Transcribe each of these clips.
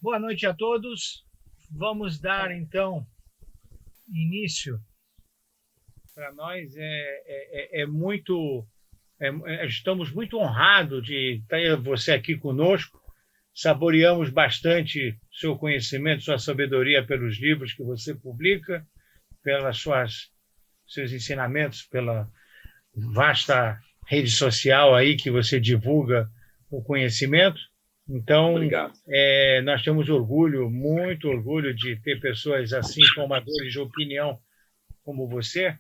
Boa noite a todos. Vamos dar, então, início. Para nós estamos muito honrados de ter você aqui conosco. Saboreamos bastante seu conhecimento, sua sabedoria pelos livros que você publica, pelas seus ensinamentos, pela vasta rede social aí que você divulga o conhecimento. Então, nós temos orgulho, muito orgulho de ter pessoas assim, formadores de opinião como você.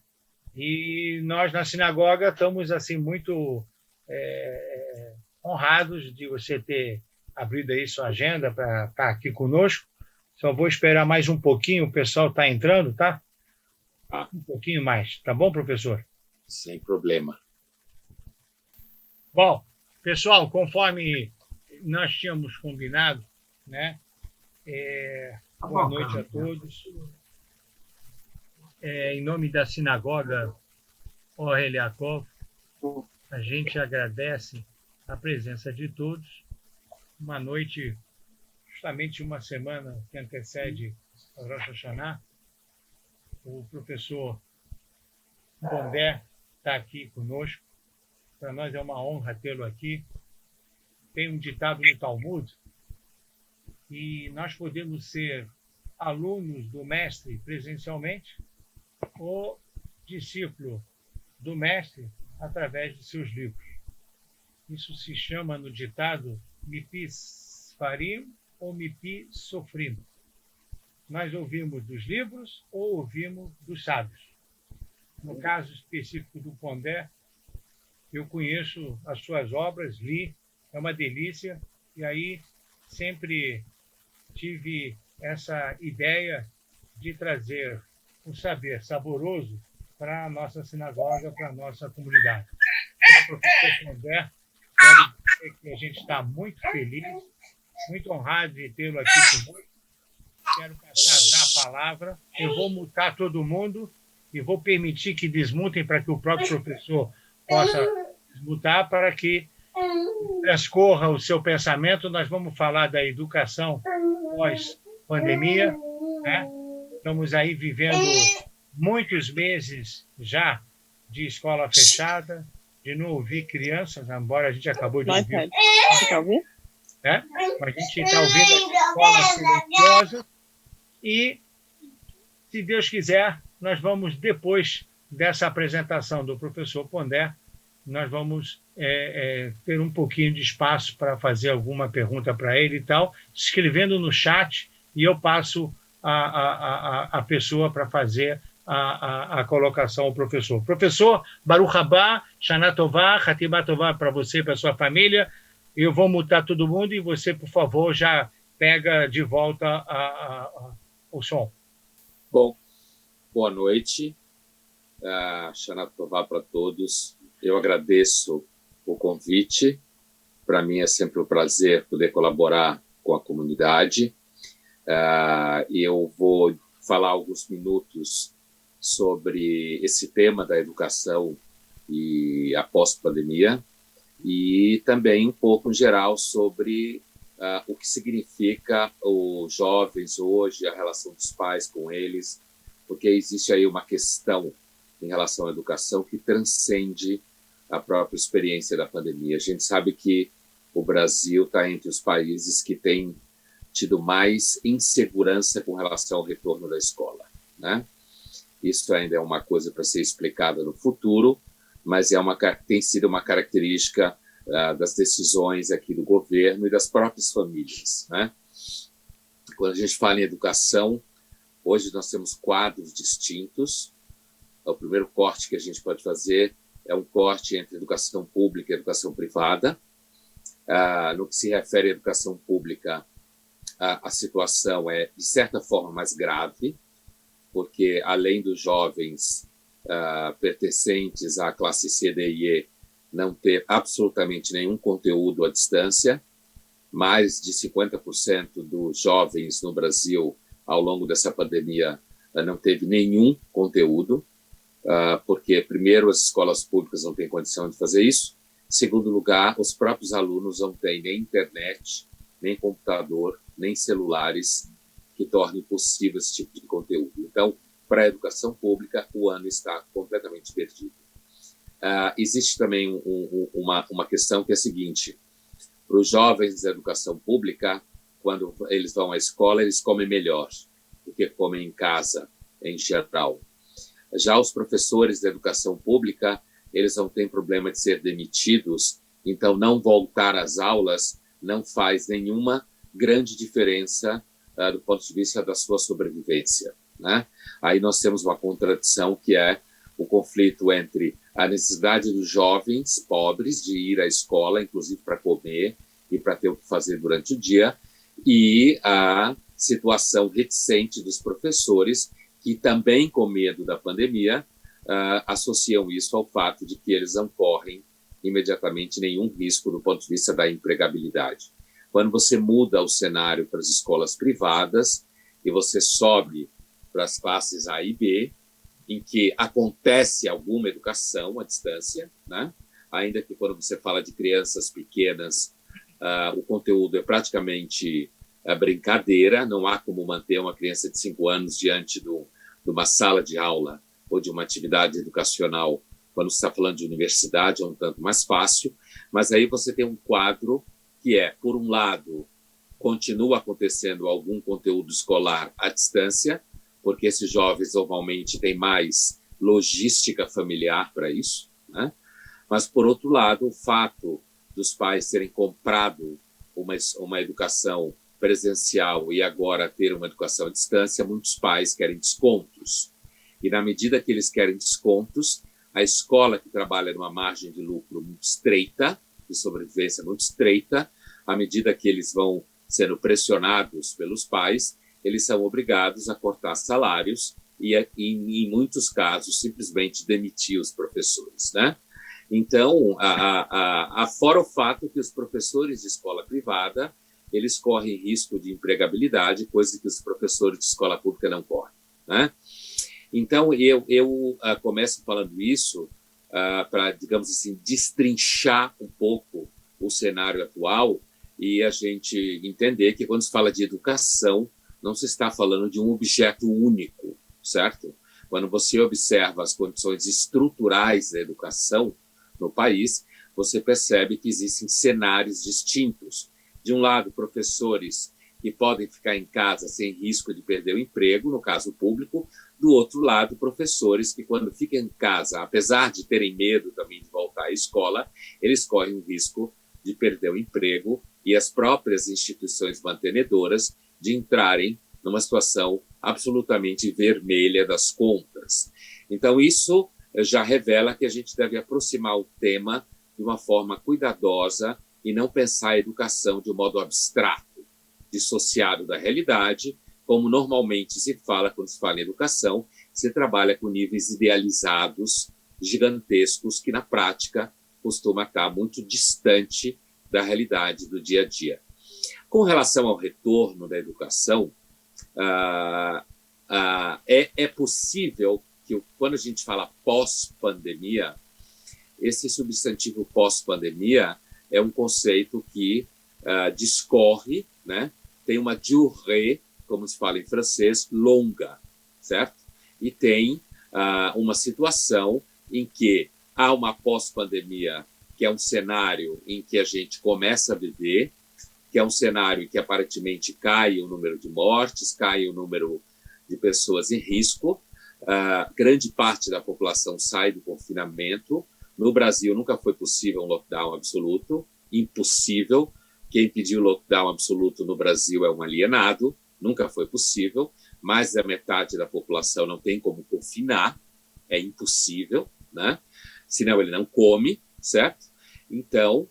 E nós, na sinagoga, estamos assim muito honrados de você ter abrido aí sua agenda para estar aqui conosco. Só vou esperar mais um pouquinho, o pessoal está entrando, tá? Um pouquinho mais. Tá bom, professor? Sem problema. Bom, pessoal, conforme nós tínhamos combinado, né? Boa noite a todos. Em nome da sinagoga Ohel Yaakov, a gente agradece a presença de todos. Uma noite, justamente uma semana que antecede a Rosh Hashanah. O professor Pondé está aqui conosco. Para nós é uma honra tê-lo aqui. Tem um ditado no Talmud e nós podemos ser alunos do mestre presencialmente ou discípulo do mestre através de seus livros. Isso se chama no ditado Mipi Sfarim ou Mipi Sofrim. Nós ouvimos dos livros ou ouvimos dos sábios. No caso específico do Pondé, eu conheço as suas obras, li, é uma delícia, e aí sempre tive essa ideia de trazer um saber saboroso para a nossa sinagoga, para a nossa comunidade. Então, professor Pondé, quero dizer que a gente está muito feliz, muito honrado de tê-lo aqui conosco. Quero passar a palavra, eu vou mutar todo mundo e vou permitir que desmutem para que o próprio professor possa desmutar, para que transcorra o seu pensamento. Nós vamos falar da educação pós-pandemia, né? Estamos aí vivendo muitos meses já de escola fechada, de não ouvir crianças, embora a gente acabou de ouvir. Você quer ouvir? Né? A gente está ouvindo as escolas silenciosas e, se Deus quiser, nós vamos, depois dessa apresentação do professor Pondé, nós vamos ter um pouquinho de espaço para fazer alguma pergunta para ele e tal, escrevendo no chat, e eu passo a pessoa para fazer a colocação ao professor. Professor, Baruch Haba, Shana Tová, Hatimah Tová para você e para sua família. Eu vou mutar todo mundo e você, por favor, já pega de volta o som. Bom, boa noite. Shana Tová para todos. Eu agradeço o convite. Para mim é sempre um prazer poder colaborar com a comunidade. Eu vou falar alguns minutos sobre esse tema da educação e a pós-pandemia, e também um pouco em geral sobre o que significa os jovens hoje, a relação dos pais com eles, porque existe aí uma questão em relação à educação que transcende a própria experiência da pandemia. A gente sabe que o Brasil está entre os países que têm tido mais insegurança com relação ao retorno da escola, né? Isso ainda é uma coisa para ser explicada no futuro, mas tem sido uma característica das decisões aqui do governo e das próprias famílias, né? Quando a gente fala em educação, hoje nós temos quadros distintos. O primeiro corte que a gente pode fazer é um corte entre educação pública e educação privada. No que se refere à educação pública, a situação é, de certa forma, mais grave, porque, além dos jovens pertencentes à classe C, D e E não ter absolutamente nenhum conteúdo à distância, mais de 50% dos jovens no Brasil, ao longo dessa pandemia, não teve nenhum conteúdo, porque, primeiro, as escolas públicas não têm condição de fazer isso. Em segundo lugar, os próprios alunos não têm nem internet nem computador, nem celulares que tornem possível esse tipo de conteúdo. Então, para a educação pública, o ano está completamente perdido. Existe também uma questão que é a seguinte: para os jovens da educação pública, quando eles vão à escola, eles comem melhor do que comem em casa, em geral. Já os professores da educação pública, eles não têm problema de ser demitidos, então não voltar às aulas não faz nenhuma grande diferença do ponto de vista da sua sobrevivência, né? Aí nós temos uma contradição, que é o conflito entre a necessidade dos jovens pobres de ir à escola, inclusive para comer e para ter o que fazer durante o dia, e a situação reticente dos professores, que também, com medo da pandemia, associam isso ao fato de que eles não correm imediatamente nenhum risco do ponto de vista da empregabilidade. Quando você muda o cenário para as escolas privadas e você sobe para as classes A e B, em que acontece alguma educação à distância, né? Ainda que quando você fala de crianças pequenas, o conteúdo é praticamente brincadeira, não há como manter uma criança de 5 anos diante de uma sala de aula ou de uma atividade educacional. Quando você está falando de universidade, é um tanto mais fácil, mas aí você tem um quadro que é, por um lado, continua acontecendo algum conteúdo escolar à distância, porque esses jovens normalmente têm mais logística familiar para isso, né? Mas, por outro lado, o fato dos pais terem comprado uma educação presencial e agora ter uma educação à distância, muitos pais querem descontos. E, na medida que eles querem descontos, a escola, que trabalha numa margem de lucro muito estreita, de sobrevivência muito estreita, à medida que eles vão sendo pressionados pelos pais, eles são obrigados a cortar salários e, em muitos casos, simplesmente demitir os professores, né? Então, fora o fato que os professores de escola privada, eles correm risco de empregabilidade, coisa que os professores de escola pública não correm, né? Então, eu começo falando isso para, digamos assim, destrinchar um pouco o cenário atual e a gente entender que, quando se fala de educação, não se está falando de um objeto único, certo? Quando você observa as condições estruturais da educação no país, você percebe que existem cenários distintos. De um lado, professores que podem ficar em casa sem risco de perder o emprego, no caso público. Do outro lado, professores que, quando ficam em casa, apesar de terem medo também de voltar à escola, eles correm o risco de perder o emprego e as próprias instituições mantenedoras de entrarem numa situação absolutamente vermelha das contas. Então, isso já revela que a gente deve aproximar o tema de uma forma cuidadosa e não pensar a educação de um modo abstrato, dissociado da realidade, como normalmente se fala quando se fala em educação. Se trabalha com níveis idealizados, gigantescos, que na prática costuma estar muito distante da realidade do dia a dia. Com relação ao retorno da educação, é possível que, quando a gente fala pós-pandemia, esse substantivo pós-pandemia é um conceito que discorre, né? Tem uma durée, como se fala em francês, longa, certo? E tem uma situação em que há uma pós-pandemia, que é um cenário em que a gente começa a viver, que é um cenário em que aparentemente cai o número de mortes, cai o número de pessoas em risco, grande parte da população sai do confinamento. No Brasil nunca foi possível um lockdown absoluto, impossível. Quem pediu lockdown absoluto no Brasil é um alienado, nunca foi possível. Mais da metade da população não tem como confinar, é impossível, né? Senão ele não come, certo? Então,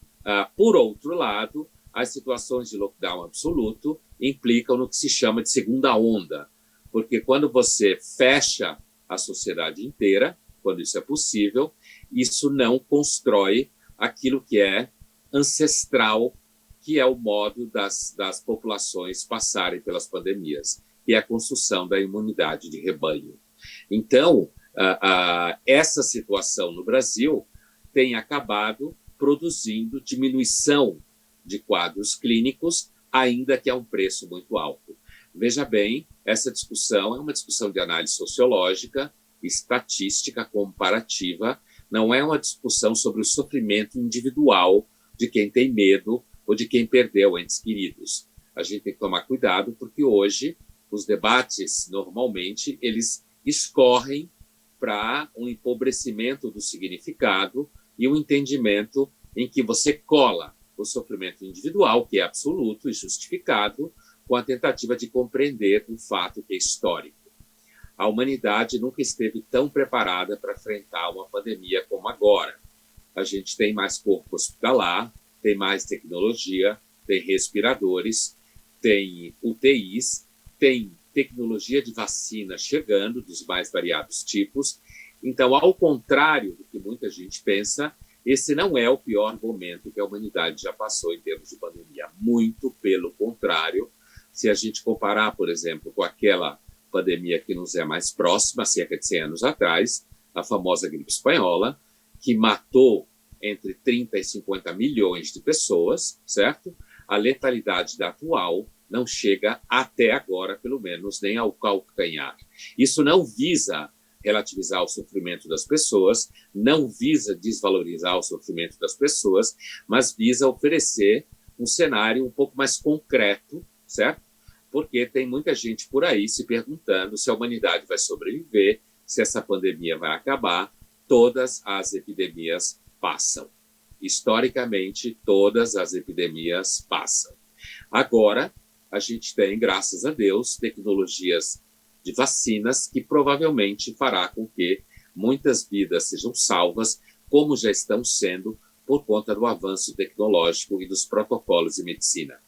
por outro lado, as situações de lockdown absoluto implicam no que se chama de segunda onda, porque quando você fecha a sociedade inteira, quando isso é possível, isso não constrói aquilo que é ancestral, que é o modo das populações passarem pelas pandemias, que é a construção da imunidade de rebanho. Então, essa situação no Brasil tem acabado produzindo diminuição de quadros clínicos, ainda que a um preço muito alto. Veja bem, essa discussão é uma discussão de análise sociológica, estatística, comparativa, não é uma discussão sobre o sofrimento individual de quem tem medo ou de quem perdeu entes queridos. A gente tem que tomar cuidado, porque hoje os debates, normalmente, eles escorrem para um empobrecimento do significado e um entendimento em que você cola o sofrimento individual, que é absoluto e justificado, com a tentativa de compreender um fato que é histórico. A humanidade nunca esteve tão preparada para enfrentar uma pandemia como agora. A gente tem mais corpo hospitalar, tem mais tecnologia, tem respiradores, tem UTIs, tem tecnologia de vacina chegando dos mais variados tipos. Então, ao contrário do que muita gente pensa, esse não é o pior momento que a humanidade já passou em termos de pandemia. Muito pelo contrário. Se a gente comparar, por exemplo, com aquela pandemia que nos é mais próxima, cerca de 100 anos atrás, a famosa gripe espanhola, que matou entre 30 e 50 milhões de pessoas, certo? A letalidade da atual não chega até agora, pelo menos, nem ao calcanhar. Isso não visa relativizar o sofrimento das pessoas, não visa desvalorizar o sofrimento das pessoas, mas visa oferecer um cenário um pouco mais concreto, certo? Porque tem muita gente por aí se perguntando se a humanidade vai sobreviver, se essa pandemia vai acabar. Todas as epidemias passam. Historicamente, todas as epidemias passam. Agora, a gente tem, graças a Deus, tecnologias de vacinas que provavelmente fará com que muitas vidas sejam salvas, como já estão sendo por conta do avanço tecnológico e dos protocolos de medicina.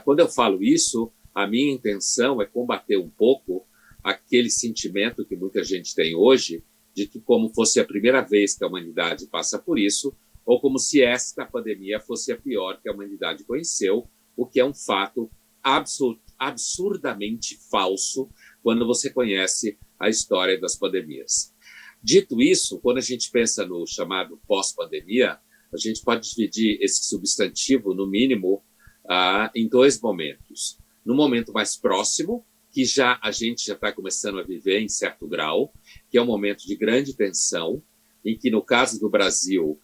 Quando eu falo isso, a minha intenção é combater um pouco aquele sentimento que muita gente tem hoje de que como fosse a primeira vez que a humanidade passa por isso, ou como se esta pandemia fosse a pior que a humanidade conheceu, o que é um fato absurdamente falso quando você conhece a história das pandemias. Dito isso, quando a gente pensa no chamado pós-pandemia, a gente pode dividir esse substantivo, no mínimo, em dois momentos. No momento mais próximo, que a gente já está começando a viver em certo grau, que é um momento de grande tensão, em que, no caso do Brasil,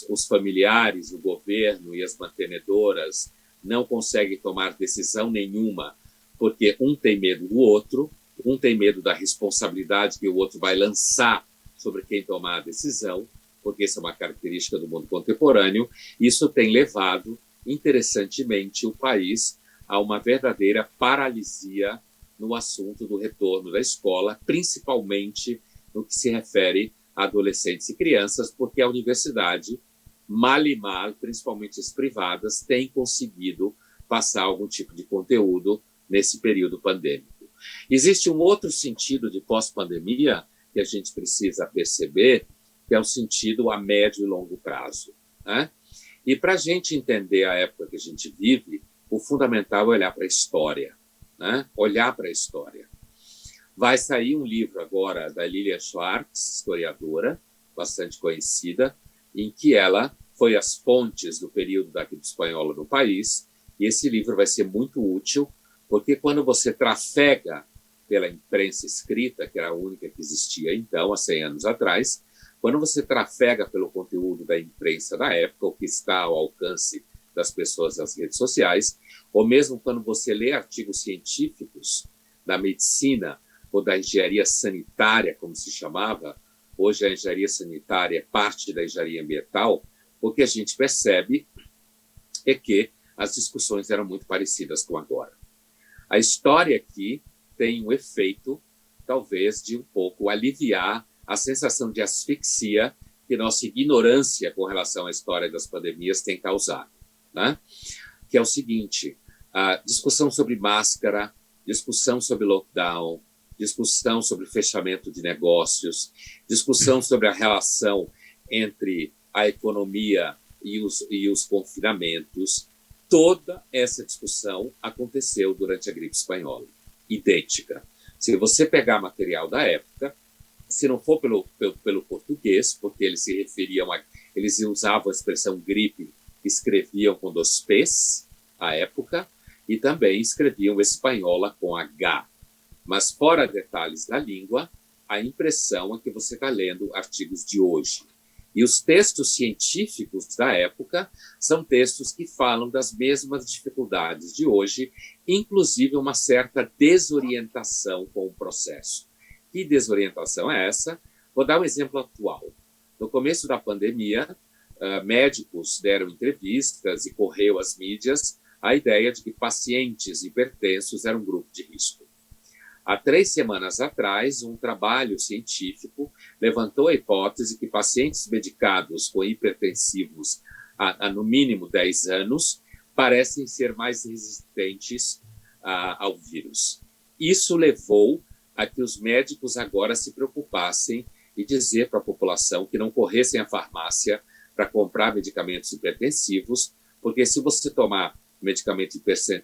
os familiares, o governo e as mantenedoras não conseguem tomar decisão nenhuma, porque um tem medo do outro, um tem medo da responsabilidade que o outro vai lançar sobre quem tomar a decisão, porque essa é uma característica do mundo contemporâneo. Isso tem levado, interessantemente, o país a uma verdadeira paralisia no assunto do retorno da escola, principalmente no que se refere a adolescentes e crianças, porque a universidade, mal e mal, principalmente as privadas, tem conseguido passar algum tipo de conteúdo nesse período pandêmico. Existe um outro sentido de pós-pandemia que a gente precisa perceber, que é o sentido a médio e longo prazo, né? E para a gente entender a época que a gente vive, o fundamental é olhar para a história, né? Olhar para a história. Vai sair um livro agora da Lilia Schwartz, historiadora, bastante conhecida, em que ela foi às fontes do período da gripe espanhola no país, e esse livro vai ser muito útil, porque quando você trafega pela imprensa escrita, que era a única que existia então, há 100 anos atrás, quando você trafega pelo conteúdo da imprensa da época, o que está ao alcance das pessoas nas redes sociais, ou mesmo quando você lê artigos científicos da medicina ou da engenharia sanitária, como se chamava, hoje a engenharia sanitária é parte da engenharia ambiental, o que a gente percebe é que as discussões eram muito parecidas com agora. A história aqui tem um efeito, talvez, de um pouco aliviar a sensação de asfixia que nossa ignorância com relação à história das pandemias tem causado, né? Que é o seguinte: a discussão sobre máscara, discussão sobre lockdown, discussão sobre fechamento de negócios, discussão sobre a relação entre a economia e os confinamentos, toda essa discussão aconteceu durante a gripe espanhola, idêntica. Se você pegar material da época, se não for pelo português, porque eles se referiam eles usavam a expressão gripe, escreviam com 2 P's à época, e também escreviam espanhola com H. Mas, fora detalhes da língua, a impressão é que você está lendo artigos de hoje. E os textos científicos da época são textos que falam das mesmas dificuldades de hoje, inclusive uma certa desorientação com o processo. Que desorientação é essa? Vou dar um exemplo atual. No começo da pandemia, médicos deram entrevistas e correu às mídias a ideia de que pacientes hipertensos eram um grupo de risco. Há 3 semanas atrás, um trabalho científico levantou a hipótese que pacientes medicados com hipertensivos há no mínimo 10 anos parecem ser mais resistentes ao vírus. Isso levou a que os médicos agora se preocupassem e dizer para a população que não corressem à farmácia para comprar medicamentos hipertensivos, porque se você tomar medicamento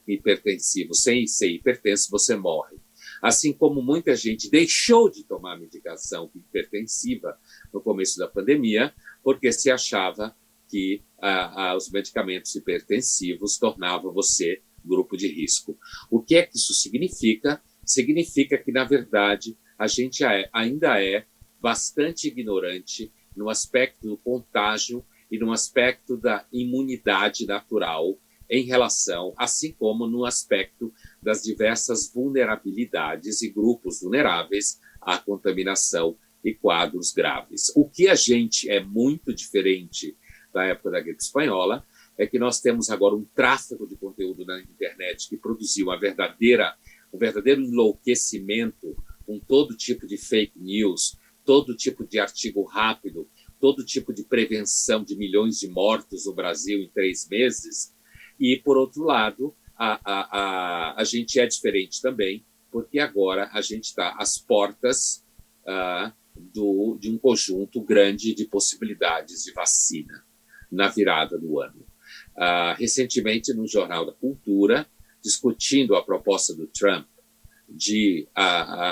hipertensivo sem ser hipertenso, você morre. Assim como muita gente deixou de tomar medicação hipertensiva no começo da pandemia, porque se achava que os medicamentos hipertensivos tornavam você grupo de risco. O que é que isso significa? Significa que, na verdade, a gente ainda é bastante ignorante no aspecto do contágio e no aspecto da imunidade natural em relação, assim como no aspecto das diversas vulnerabilidades e grupos vulneráveis à contaminação e quadros graves. O que a gente é muito diferente da época da gripe espanhola é que nós temos agora um tráfego de conteúdo na internet que produziu um verdadeiro enlouquecimento com todo tipo de fake news, todo tipo de artigo rápido, todo tipo de prevenção de milhões de mortos no Brasil em 3 meses. E, por outro lado, a gente é diferente também, porque agora a gente está às portas de um conjunto grande de possibilidades de vacina na virada do ano. Recentemente, no Jornal da Cultura, discutindo a proposta do Trump de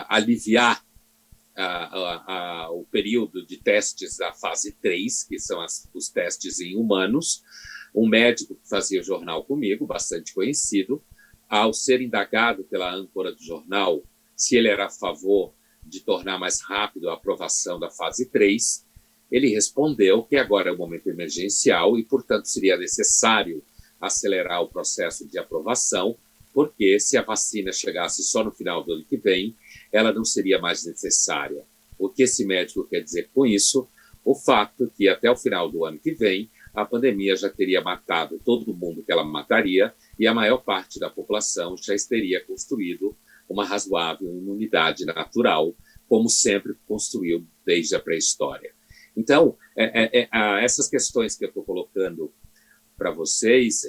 aliviar o período de testes da fase 3, que são os testes em humanos, um médico que fazia jornal comigo, bastante conhecido, ao ser indagado pela âncora do jornal se ele era a favor de tornar mais rápido a aprovação da fase 3, ele respondeu que agora é um momento emergencial e, portanto, seria necessário acelerar o processo de aprovação, porque se a vacina chegasse só no final do ano que vem, ela não seria mais necessária. O que esse médico quer dizer com isso? O fato que até o final do ano que vem, a pandemia já teria matado todo mundo que ela mataria e a maior parte da população já teria construído uma razoável imunidade natural, como sempre construiu desde a pré-história. Então, essas questões que eu estou colocando para vocês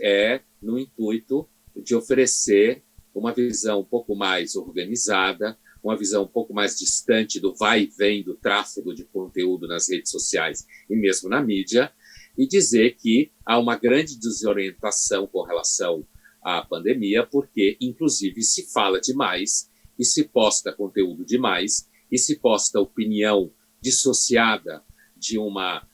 no intuito de oferecer uma visão um pouco mais organizada, uma visão um pouco mais distante do vai e vem do tráfego de conteúdo nas redes sociais e mesmo na mídia, e dizer que há uma grande desorientação com relação à pandemia, porque, inclusive, se fala demais e se posta conteúdo demais e se posta opinião dissociada de uma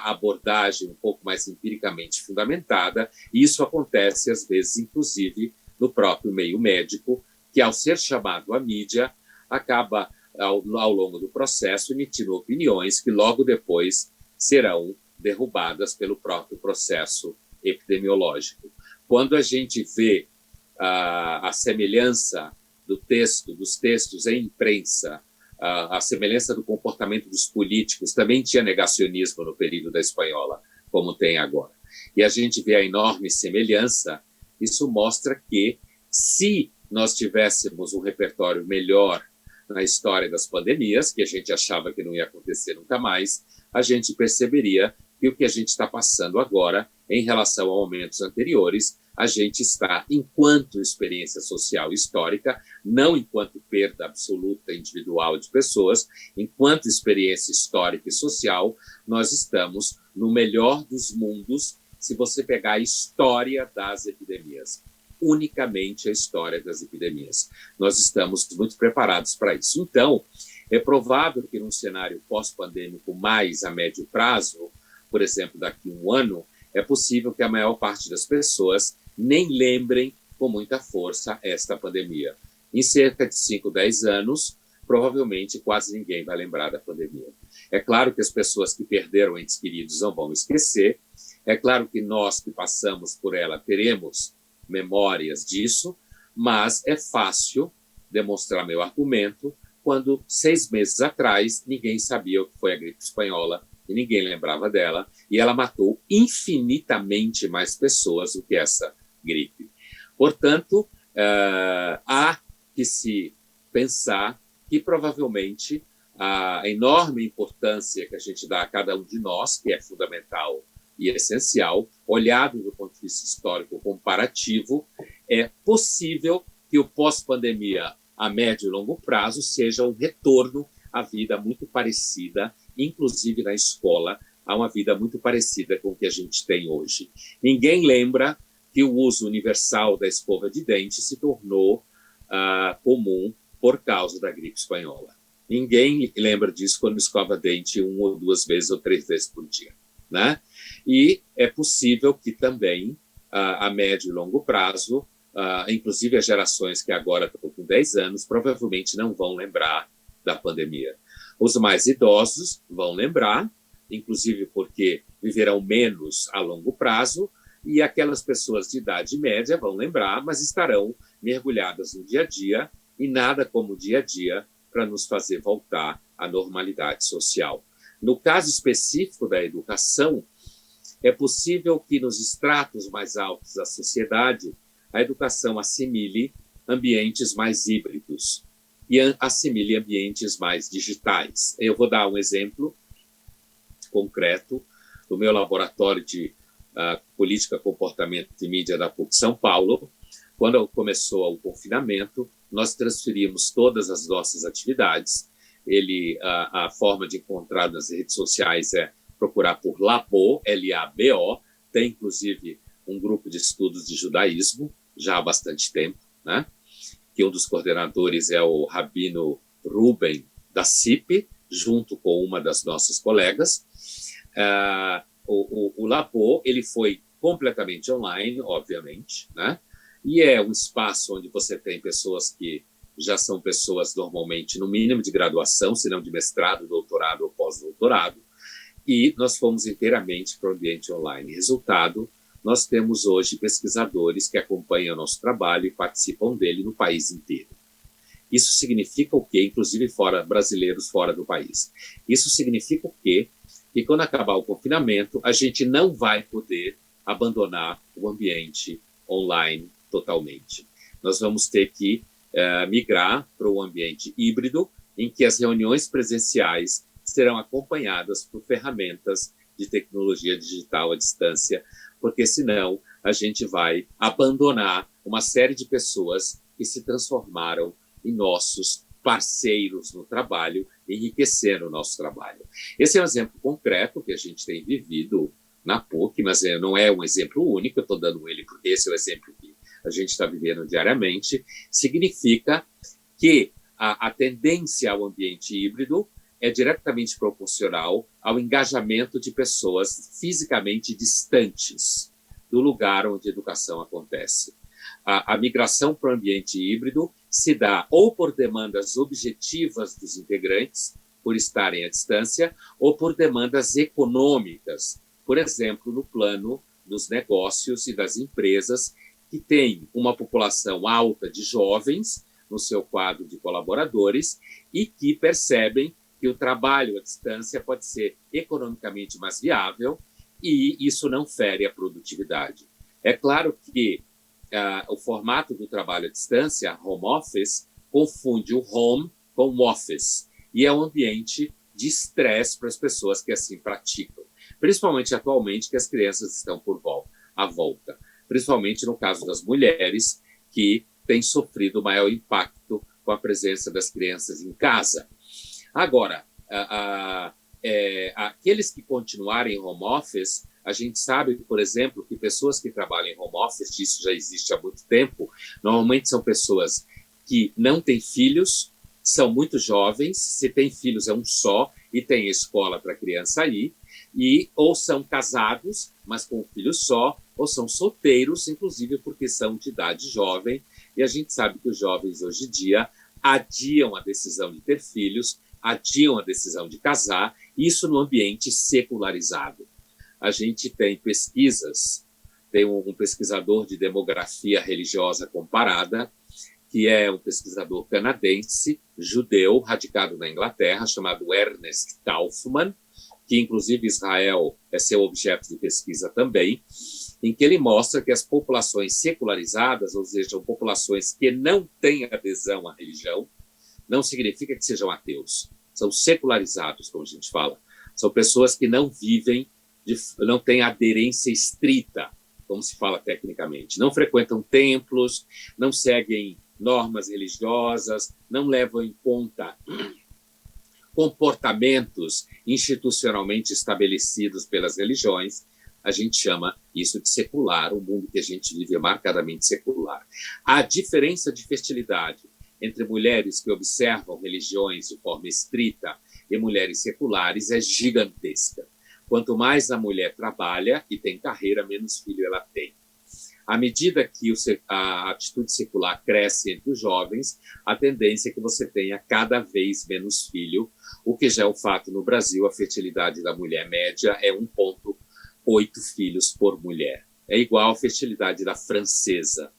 abordagem um pouco mais empiricamente fundamentada, e isso acontece, às vezes, inclusive, no próprio meio médico, que, ao ser chamado à mídia, acaba, ao longo do processo, emitindo opiniões que logo depois serão derrubadas pelo próprio processo epidemiológico. Quando a gente vê a semelhança dos textos em imprensa, a semelhança do comportamento dos políticos, também tinha negacionismo no período da espanhola, como tem agora. E a gente vê a enorme semelhança, isso mostra que, se nós tivéssemos um repertório melhor na história das pandemias, que a gente achava que não ia acontecer nunca mais, a gente perceberia que o que a gente está passando agora, em relação a momentos anteriores, a gente está, enquanto experiência social histórica, não enquanto perda absoluta individual de pessoas, enquanto experiência histórica e social, nós estamos no melhor dos mundos, se você pegar a história das epidemias, unicamente a história das epidemias. Nós estamos muito preparados para isso. Então, é provável que num cenário pós-pandêmico mais a médio prazo, por exemplo, daqui a um ano, é possível que a maior parte das pessoas nem lembrem com muita força esta pandemia. Em cerca de 5, 10 anos, provavelmente quase ninguém vai lembrar da pandemia. É claro que as pessoas que perderam entes queridos não vão esquecer, é claro que nós que passamos por ela teremos memórias disso, mas é fácil demonstrar meu argumento quando 6 meses atrás ninguém sabia o que foi a gripe espanhola e ninguém lembrava dela, e ela matou infinitamente mais pessoas do que essa gripe. Portanto, há que se pensar que provavelmente a enorme importância que a gente dá a cada um de nós, que é fundamental e essencial, olhado do ponto de vista histórico comparativo, é possível que o pós-pandemia a médio e longo prazo seja um retorno à vida muito parecida, inclusive na escola, a uma vida muito parecida com o que a gente tem hoje. Ninguém lembra que o uso universal da escova de dente se tornou comum por causa da gripe espanhola. Ninguém lembra disso quando escova dente 1 ou 2 vezes ou 3 vezes por dia, né? E é possível que também, a médio e longo prazo, inclusive as gerações que agora estão com 10 anos, provavelmente não vão lembrar da pandemia. Os mais idosos vão lembrar, inclusive porque viverão menos a longo prazo, e aquelas pessoas de idade média vão lembrar, mas estarão mergulhadas no dia a dia, e nada como o dia a dia para nos fazer voltar à normalidade social. No caso específico da educação, é possível que nos estratos mais altos da sociedade a educação assimile ambientes mais híbridos e assimile ambientes mais digitais. Eu vou dar um exemplo concreto do meu laboratório de política, comportamento e mídia da PUC São Paulo. Quando começou o confinamento, nós transferimos todas as nossas atividades. A forma de encontrar nas redes sociais é procurar por Labo, L-A-B-O. Tem, inclusive, um grupo de estudos de judaísmo, já há bastante tempo, né? Que um dos coordenadores é o Rabino Ruben da CIP, junto com uma das nossas colegas. O Labo, ele foi completamente online, obviamente, né? E é um espaço onde você tem pessoas que já são pessoas normalmente no mínimo de graduação, se não de mestrado, doutorado ou pós-doutorado, e nós fomos inteiramente para o ambiente online. Resultado, nós temos hoje pesquisadores que acompanham o nosso trabalho e participam dele no país inteiro. Isso significa o quê? Inclusive brasileiros fora do país. Isso significa o quê? Que quando acabar o confinamento, a gente não vai poder abandonar o ambiente online totalmente. Nós vamos ter que migrar para um ambiente híbrido, em que as reuniões presenciais serão acompanhadas por ferramentas de tecnologia digital à distância, porque senão a gente vai abandonar uma série de pessoas que se transformaram em nossos parceiros no trabalho, enriquecendo o nosso trabalho. Esse é um exemplo concreto que a gente tem vivido na PUC, mas não é um exemplo único, eu estou dando ele porque esse é o exemplo que a gente está vivendo diariamente. Significa que a tendência ao ambiente híbrido é diretamente proporcional ao engajamento de pessoas fisicamente distantes do lugar onde a educação acontece. A migração para o ambiente híbrido se dá ou por demandas objetivas dos integrantes, por estarem à distância, ou por demandas econômicas, por exemplo, no plano dos negócios e das empresas que têm uma população alta de jovens no seu quadro de colaboradores e que percebem que o trabalho à distância pode ser economicamente mais viável e isso não fere a produtividade. É claro que o formato do trabalho à distância, home office, confunde o home com o office e é um ambiente de estresse para as pessoas que assim praticam, principalmente atualmente que as crianças estão à volta, principalmente no caso das mulheres que têm sofrido maior impacto com a presença das crianças em casa. Agora, aqueles que continuarem em home office, a gente sabe, por exemplo, que pessoas que trabalham em home office, isso já existe há muito tempo, normalmente são pessoas que não têm filhos, são muito jovens, se tem filhos é um só, e tem escola para a criança ir, ou são casados, mas com um filho só, ou são solteiros, inclusive porque são de idade jovem, e a gente sabe que os jovens hoje em dia adiam a decisão de ter filhos, adiam a decisão de casar, isso no ambiente secularizado. A gente tem pesquisas, tem um pesquisador de demografia religiosa comparada, que é um pesquisador canadense, judeu, radicado na Inglaterra, chamado Ernest Kaufman, que inclusive Israel é seu objeto de pesquisa também, em que ele mostra que as populações secularizadas, ou seja, populações que não têm adesão à religião, não significa que sejam ateus, são secularizados, como a gente fala. São pessoas que não vivem, não têm aderência estrita, como se fala tecnicamente. Não frequentam templos, não seguem normas religiosas, não levam em conta comportamentos institucionalmente estabelecidos pelas religiões. A gente chama isso de secular, o mundo que a gente vive é marcadamente secular. A diferença de fertilidade entre mulheres que observam religiões de forma estrita e mulheres seculares é gigantesca. Quanto mais a mulher trabalha e tem carreira, menos filho ela tem. À medida que a atitude secular cresce entre os jovens, a tendência é que você tenha cada vez menos filho, o que já é um fato no Brasil. A fertilidade da mulher média é 1,8 filhos por mulher. É igual à fertilidade da francesa.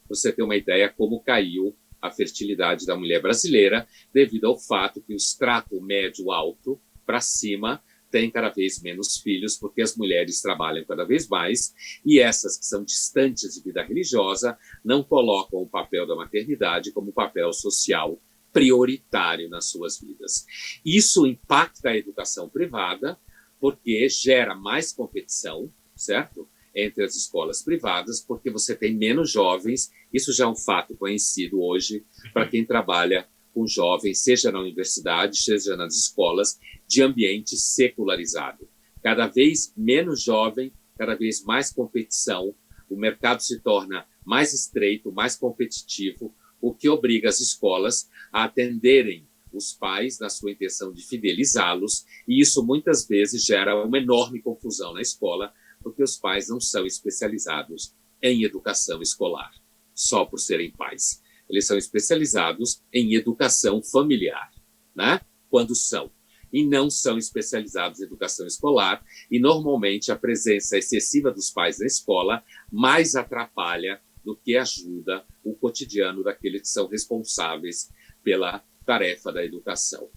Você tem uma ideia como caiu a fertilidade da mulher brasileira devido ao fato que o extrato médio-alto para cima tem cada vez menos filhos, porque as mulheres trabalham cada vez mais, e essas que são distantes de vida religiosa não colocam o papel da maternidade como papel social prioritário nas suas vidas. Isso impacta a educação privada, porque gera mais competição, certo? Entre as escolas privadas, porque você tem menos jovens. Isso já é um fato conhecido hoje para quem trabalha com jovens, seja na universidade, seja nas escolas, de ambiente secularizado. Cada vez menos jovem, cada vez mais competição, o mercado se torna mais estreito, mais competitivo, o que obriga as escolas a atenderem os pais na sua intenção de fidelizá-los, e isso muitas vezes gera uma enorme confusão na escola, porque os pais não são especializados em educação escolar, só por serem pais. Eles são especializados em educação familiar, né? Quando são. E não são especializados em educação escolar, e normalmente a presença excessiva dos pais na escola mais atrapalha do que ajuda o cotidiano daqueles que são responsáveis pela tarefa da educação.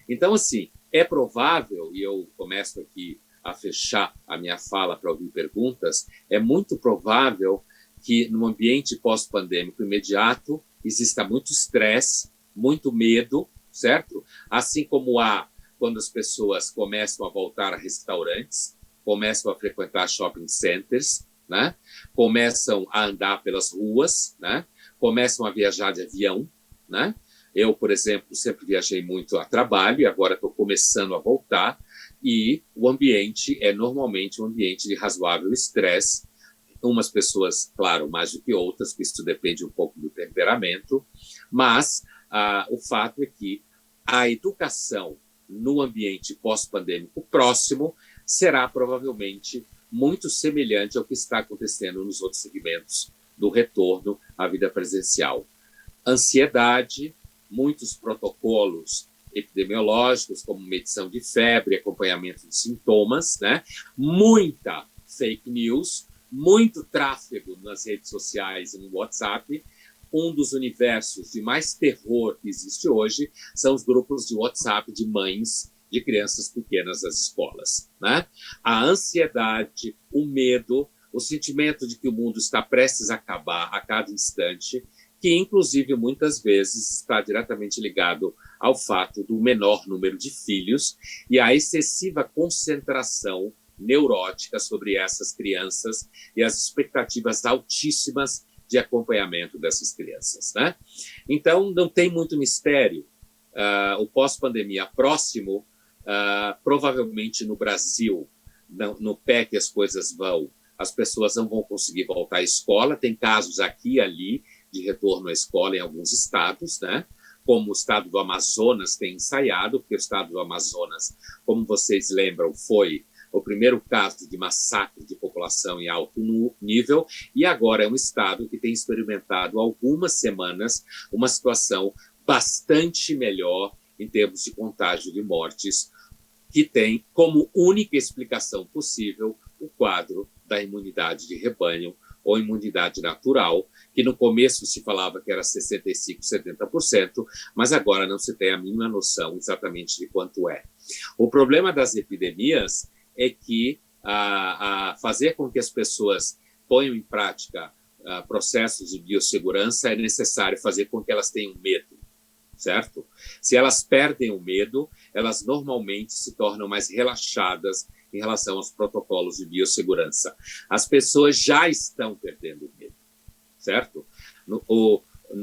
Então, assim, é provável, e eu começo aqui a fechar a minha fala para ouvir perguntas, é muito provável que no ambiente pós-pandêmico imediato exista muito estresse, muito medo, certo? Assim como há quando as pessoas começam a voltar a restaurantes, começam a frequentar shopping centers, né? Começam a andar pelas ruas, né? Começam a viajar de avião, né? Eu, por exemplo, sempre viajei muito a trabalho e agora estou começando a voltar, e o ambiente é normalmente um ambiente de razoável estresse. Umas pessoas, claro, mais do que outras, porque isso depende um pouco do temperamento, mas o fato é que a educação no ambiente pós-pandêmico próximo será provavelmente muito semelhante ao que está acontecendo nos outros segmentos do retorno à vida presencial. Ansiedade, muitos protocolos epidemiológicos, como medição de febre, acompanhamento de sintomas, né? Muita fake news, muito tráfego nas redes sociais e no WhatsApp. Um dos universos de mais terror que existe hoje são os grupos de WhatsApp de mães de crianças pequenas das escolas, né? A ansiedade, o medo, o sentimento de que o mundo está prestes a acabar a cada instante, que inclusive muitas vezes está diretamente ligado ao fato do menor número de filhos e à excessiva concentração neurótica sobre essas crianças e as expectativas altíssimas de acompanhamento dessas crianças, né? Então, não tem muito mistério. O pós-pandemia próximo, provavelmente no Brasil, no pé que as coisas vão, as pessoas não vão conseguir voltar à escola. Tem casos aqui e ali de retorno à escola em alguns estados, né? Como o estado do Amazonas tem ensaiado, porque o estado do Amazonas, como vocês lembram, foi o primeiro caso de massacre de população em alto nível, e agora é um estado que tem experimentado há algumas semanas uma situação bastante melhor em termos de contágio de mortes, que tem como única explicação possível o quadro da imunidade de rebanho ou imunidade natural, que no começo se falava que era 65%, 70%, mas agora não se tem a mínima noção exatamente de quanto é. O problema das epidemias é que fazer com que as pessoas ponham em prática processos de biossegurança é necessário fazer com que elas tenham medo, certo? Se elas perdem o medo, elas normalmente se tornam mais relaxadas em relação aos protocolos de biossegurança. As pessoas já estão perdendo o medo, certo?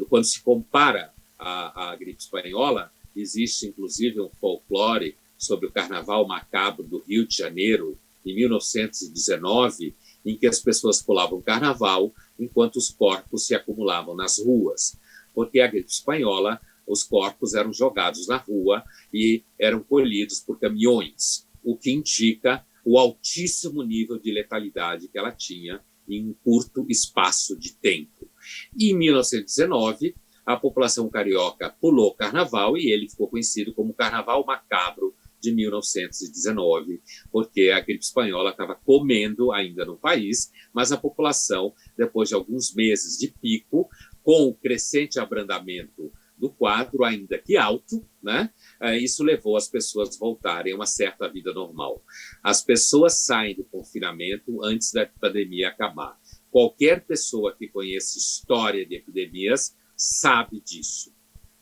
Quando se compara à gripe espanhola, existe inclusive um folclore sobre o Carnaval Macabro do Rio de Janeiro, em 1919, em que as pessoas pulavam carnaval enquanto os corpos se acumulavam nas ruas. Porque a gripe espanhola, os corpos eram jogados na rua e eram colhidos por caminhões, o que indica o altíssimo nível de letalidade que ela tinha em um curto espaço de tempo. E em 1919, a população carioca pulou o carnaval e ele ficou conhecido como Carnaval Macabro de 1919, porque a gripe espanhola estava comendo ainda no país, mas a população, depois de alguns meses de pico, com o crescente abrandamento do quadro, ainda que alto, né? Isso levou as pessoas a voltarem a uma certa vida normal. As pessoas saem do confinamento antes da pandemia acabar. Qualquer pessoa que conheça história de epidemias sabe disso.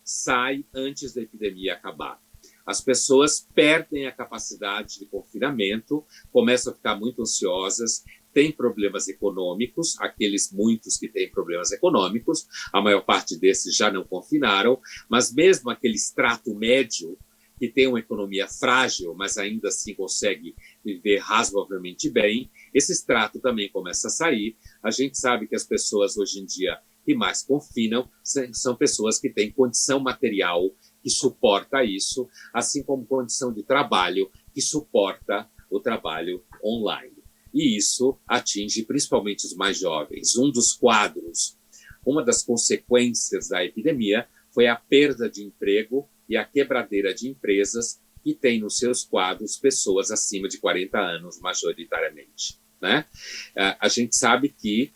Sai antes da epidemia acabar. As pessoas perdem a capacidade de confinamento, começam a ficar muito ansiosas, têm problemas econômicos, aqueles muitos que têm problemas econômicos, a maior parte desses já não confinaram, mas mesmo aquele extrato médio, que tem uma economia frágil, mas ainda assim consegue viver razoavelmente bem, esse extrato também começa a sair. A gente sabe que as pessoas hoje em dia que mais confinam são pessoas que têm condição material que suporta isso, assim como condição de trabalho que suporta o trabalho online. E isso atinge principalmente os mais jovens. Uma das consequências da epidemia foi a perda de emprego e a quebradeira de empresas que têm nos seus quadros pessoas acima de 40 anos, majoritariamente, né? A gente sabe que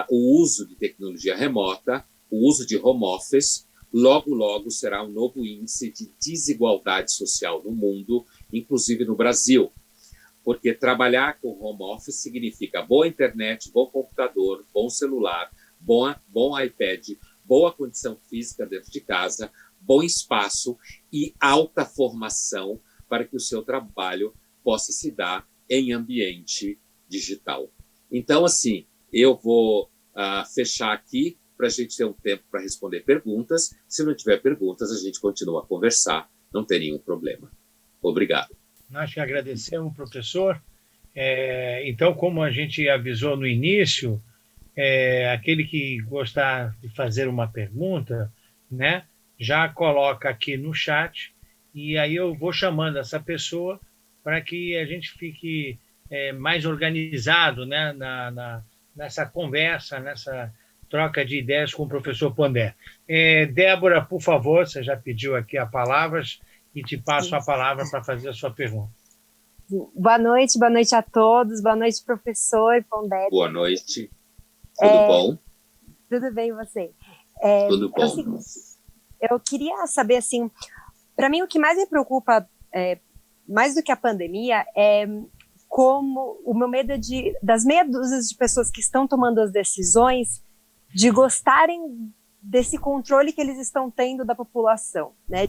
o uso de tecnologia remota, o uso de home office, logo será um novo índice de desigualdade social no mundo, inclusive no Brasil. Porque trabalhar com home office significa boa internet, bom computador, bom celular, bom iPad, boa condição física dentro de casa, bom espaço e alta formação para que o seu trabalho possa se dar em ambiente digital. Então, assim, eu vou fechar aqui para a gente ter um tempo para responder perguntas. Se não tiver perguntas, a gente continua a conversar, não tem nenhum problema. Obrigado. Nós que agradecemos, professor. Então, como a gente avisou no início, aquele que gostar de fazer uma pergunta, né, já coloca aqui no chat, e aí eu vou chamando essa pessoa para que a gente fique mais organizado, né, nessa conversa, nessa troca de ideias com o professor Pondé. Débora, por favor, você já pediu aqui a palavra e te passo a palavra para fazer a sua pergunta. Boa noite a todos, boa noite, professor Pondé. Boa noite, tudo bom? Tudo bem, e você? Tudo bom. Eu queria saber, assim, para mim o que mais me preocupa, mais do que a pandemia, é como o meu medo das meia dúzia de pessoas que estão tomando as decisões de gostarem desse controle que eles estão tendo da população, né?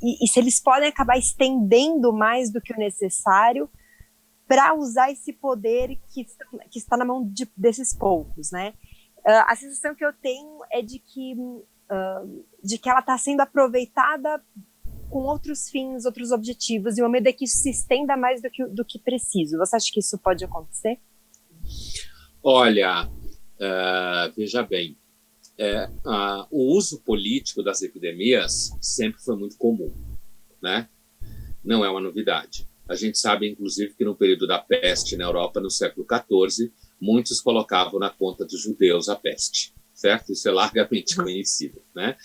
E se eles podem acabar estendendo mais do que o necessário para usar esse poder que está na mão desses poucos, né? A sensação que eu tenho é de que ela está sendo aproveitada com outros fins, outros objetivos, e o medo é que isso se estenda mais do que preciso. Você acha que isso pode acontecer? Olha, veja bem, o uso político das epidemias sempre foi muito comum, né? Não é uma novidade. A gente sabe, inclusive, que no período da peste na Europa, no século XIV, muitos colocavam na conta dos judeus a peste, certo? Isso é largamente conhecido, né?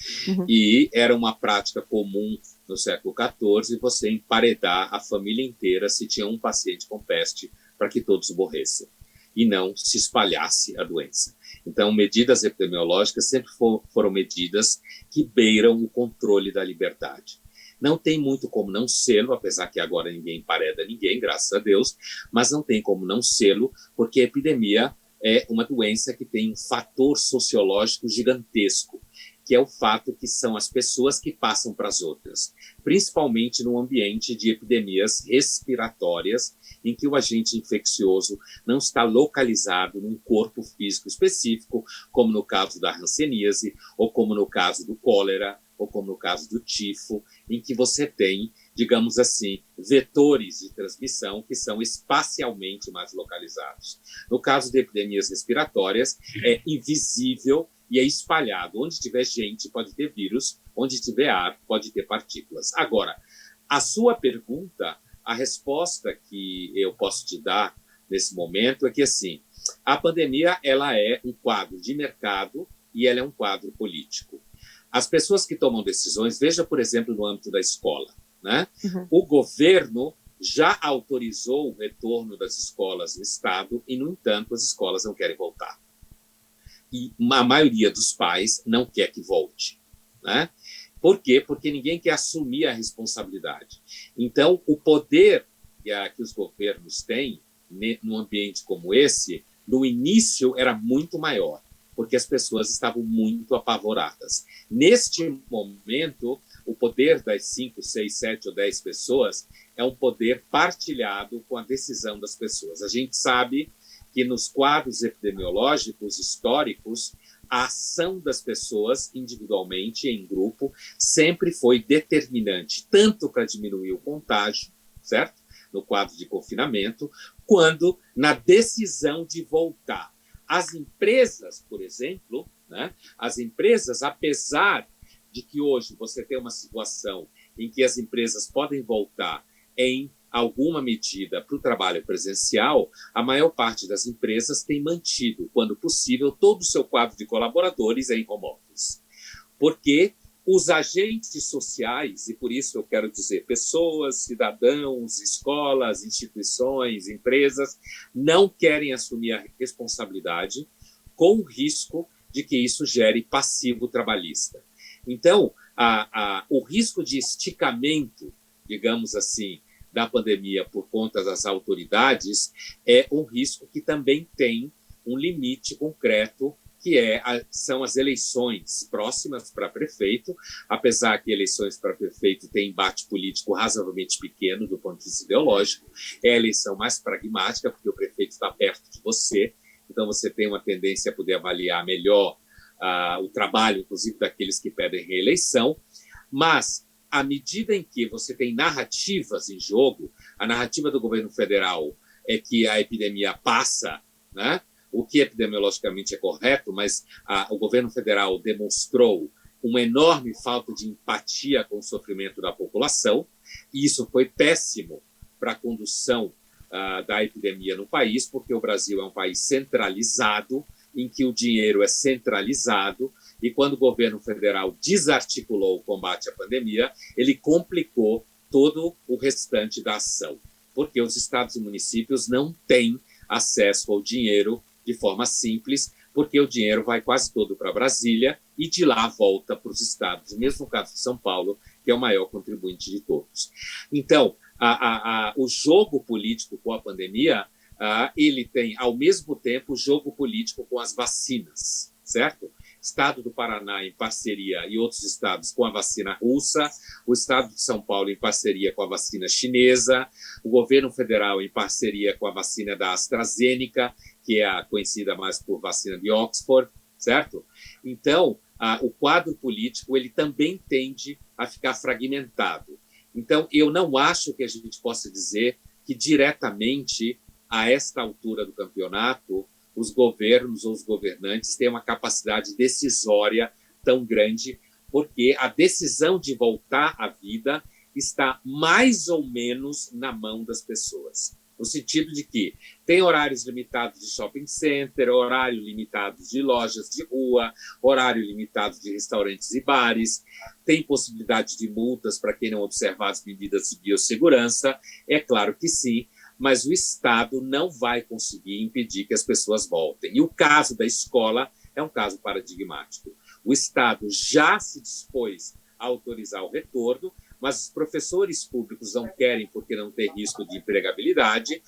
E era uma prática comum no século XIV você emparedar a família inteira se tinha um paciente com peste para que todos morressem e não se espalhasse a doença. Então, medidas epidemiológicas sempre foram medidas que beiram o controle da liberdade. Não tem muito como não sê-lo, apesar que agora ninguém empareda ninguém, graças a Deus, mas não tem como não sê-lo, porque a epidemia é uma doença que tem um fator sociológico gigantesco, que é o fato que são as pessoas que passam para as outras, principalmente no ambiente de epidemias respiratórias, em que o agente infeccioso não está localizado num corpo físico específico, como no caso da hanseníase, ou como no caso do cólera, ou como no caso do tifo, em que você tem, digamos assim, vetores de transmissão que são espacialmente mais localizados. No caso de epidemias respiratórias, é invisível e é espalhado. Onde tiver gente, pode ter vírus, onde tiver ar, pode ter partículas. Agora, a sua pergunta, a resposta que eu posso te dar nesse momento é que, assim, a pandemia ela é um quadro de mercado e ela é um quadro político. As pessoas que tomam decisões, veja, por exemplo, no âmbito da escola, né? O governo já autorizou o retorno das escolas no Estado e, no entanto, as escolas não querem voltar. E a maioria dos pais não quer que volte, né? Por quê? Porque ninguém quer assumir a responsabilidade. Então, o poder que os governos têm num ambiente como esse, no início era muito maior, porque as pessoas estavam muito apavoradas. Neste momento, o poder das 5, 6, 7 ou 10 pessoas é um poder partilhado com a decisão das pessoas. A gente sabe que nos quadros epidemiológicos históricos, a ação das pessoas individualmente, em grupo, sempre foi determinante, tanto para diminuir o contágio, certo? No quadro de confinamento, quando na decisão de voltar. As empresas, por exemplo, né? As empresas, apesar de que hoje você tem uma situação em que as empresas podem voltar em alguma medida para o trabalho presencial, a maior parte das empresas tem mantido, quando possível, todo o seu quadro de colaboradores em home office. Porque os agentes sociais, e por isso eu quero dizer pessoas, cidadãos, escolas, instituições, empresas, não querem assumir a responsabilidade com o risco de que isso gere passivo trabalhista. Então, o risco de esticamento, digamos assim, da pandemia por conta das autoridades é um risco que também tem um limite concreto, que são as eleições próximas para prefeito, apesar que eleições para prefeito têm embate político razoavelmente pequeno do ponto de vista ideológico, é a eleição mais pragmática, porque o prefeito está perto de você, então você tem uma tendência a poder avaliar melhor o trabalho, inclusive, daqueles que pedem reeleição, mas à medida em que você tem narrativas em jogo, a narrativa do governo federal é que a epidemia passa, né? O que epidemiologicamente é correto, mas o governo federal demonstrou uma enorme falta de empatia com o sofrimento da população, e isso foi péssimo para a condução da epidemia no país, porque o Brasil é um país centralizado, em que o dinheiro é centralizado, e quando o governo federal desarticulou o combate à pandemia, ele complicou todo o restante da ação, porque os estados e municípios não têm acesso ao dinheiro de forma simples, porque o dinheiro vai quase todo para Brasília e de lá volta para os estados, mesmo no caso de São Paulo, que é o maior contribuinte de todos. Então, o jogo político com a pandemia, ele tem, ao mesmo tempo, o jogo político com as vacinas, certo? Estado do Paraná em parceria e outros estados com a vacina russa, o estado de São Paulo em parceria com a vacina chinesa, o governo federal em parceria com a vacina da AstraZeneca, que é a conhecida mais por vacina de Oxford, certo? Então, o quadro político ele também tende a ficar fragmentado. Então, eu não acho que a gente possa dizer que diretamente, a esta altura do campeonato, os governos ou os governantes têm uma capacidade decisória tão grande, porque a decisão de voltar à vida está mais ou menos na mão das pessoas. No sentido de que tem horários limitados de shopping center, horário limitado de lojas de rua, horário limitado de restaurantes e bares, tem possibilidade de multas para quem não observar as medidas de biossegurança, é claro que sim, mas o Estado não vai conseguir impedir que as pessoas voltem. E o caso da escola é um caso paradigmático. O Estado já se dispôs a autorizar o retorno, mas os professores públicos não querem porque não tem risco de empregabilidade.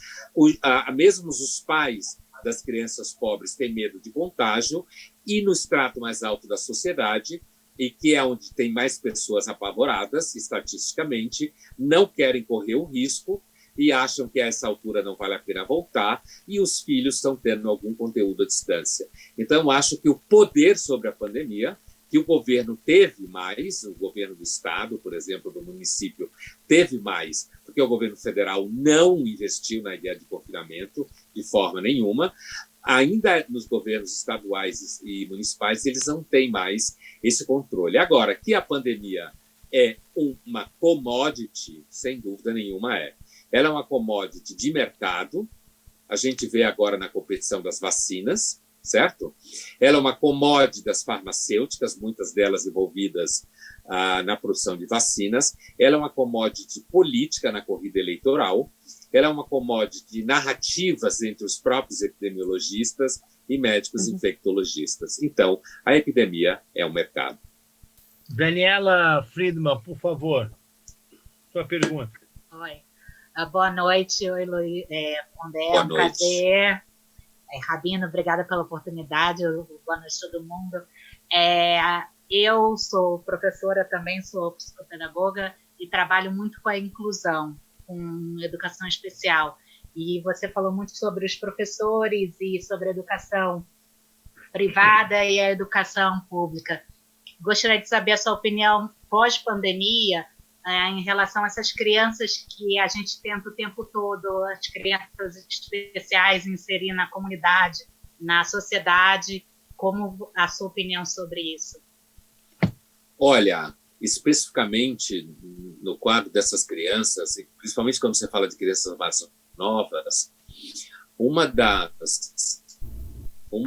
Mesmo os pais das crianças pobres têm medo de contágio, e no extrato mais alto da sociedade, e que é onde tem mais pessoas apavoradas, estatisticamente, não querem correr o risco e acham que a essa altura não vale a pena voltar, e os filhos estão tendo algum conteúdo à distância. Então, eu acho que o poder sobre a pandemia, que o governo teve mais, o governo do Estado, por exemplo, do município, teve mais, porque o governo federal não investiu na ideia de confinamento de forma nenhuma. Ainda nos governos estaduais e municipais, eles não têm mais esse controle. Agora, que a pandemia é uma commodity, sem dúvida nenhuma é. Ela é uma commodity de mercado, a gente vê agora na competição das vacinas, certo? Ela é uma commodity das farmacêuticas, muitas delas envolvidas na produção de vacinas. Ela é uma commodity política na corrida eleitoral. Ela é uma commodity de narrativas entre os próprios epidemiologistas e médicos infectologistas. Então, a epidemia é um mercado. Daniela Friedman, por favor, sua pergunta. Oi. Boa noite, oi, Luiz. Pondé, Boa um noite. prazer. Rabino, obrigada pela oportunidade. Boa noite a todo mundo. Eu sou professora também, sou psicopedagoga e trabalho muito com a inclusão, com educação especial. E você falou muito sobre os professores e sobre a educação privada e a educação pública. Gostaria de saber a sua opinião pós-pandemia em relação a essas crianças que a gente tenta o tempo todo, as crianças especiais, inserir na comunidade, na sociedade. Como a sua opinião sobre isso? Olha, especificamente no quadro dessas crianças, principalmente quando você fala de crianças mais novas, uma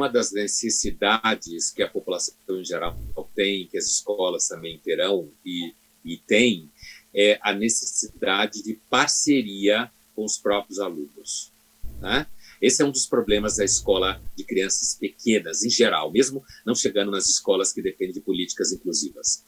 das necessidades que a população em geral tem, que as escolas também terão e tem, é a necessidade de parceria com os próprios alunos, né? Esse é um dos problemas da escola de crianças pequenas, em geral, mesmo não chegando nas escolas que dependem de políticas inclusivas.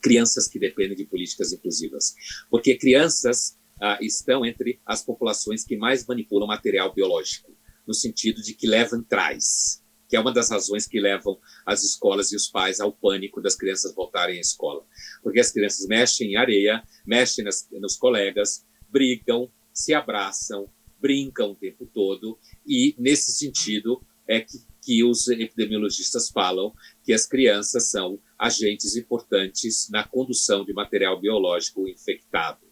Crianças que dependem de políticas inclusivas. Porque crianças estão entre as populações que mais manipulam material biológico, no sentido de que levam trás, que é uma das razões que levam as escolas e os pais ao pânico das crianças voltarem à escola. Porque as crianças mexem em areia, mexem nos colegas, brigam, se abraçam, brincam o tempo todo, e, nesse sentido, é que os epidemiologistas falam que as crianças são agentes importantes na condução de material biológico infectado.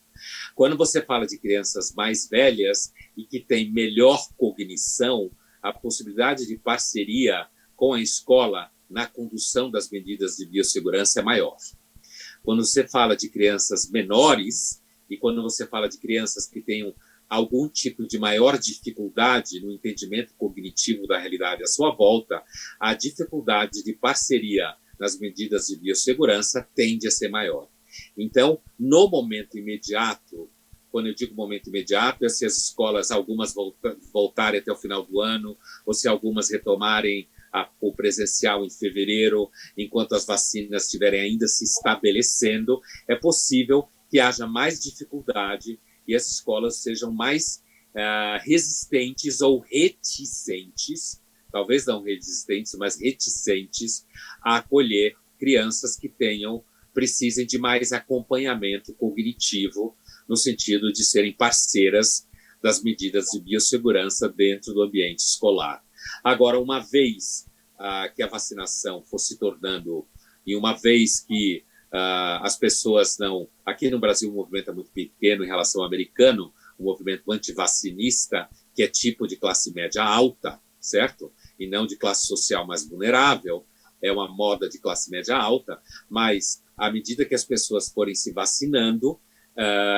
Quando você fala de crianças mais velhas e que têm melhor cognição, a possibilidade de parceria com a escola na condução das medidas de biossegurança é maior. Quando você fala de crianças menores e quando você fala de crianças que tenham algum tipo de maior dificuldade no entendimento cognitivo da realidade à sua volta, a dificuldade de parceria nas medidas de biossegurança tende a ser maior. Então, no momento imediato, quando eu digo momento imediato, é se as escolas, algumas voltarem até o final do ano, ou se algumas retomarem o presencial em fevereiro, enquanto as vacinas estiverem ainda se estabelecendo, é possível que haja mais dificuldade e as escolas sejam mais resistentes ou reticentes, talvez não resistentes, mas reticentes a acolher crianças que precisem de mais acompanhamento cognitivo, no sentido de serem parceiras das medidas de biossegurança dentro do ambiente escolar. Agora, uma vez que a vacinação for se tornando, e uma vez que as pessoas não... Aqui no Brasil o movimento é muito pequeno em relação ao americano, o movimento antivacinista, que é tipo de classe média alta, certo? E não de classe social mais vulnerável, é uma moda de classe média alta, mas à medida que as pessoas forem se vacinando,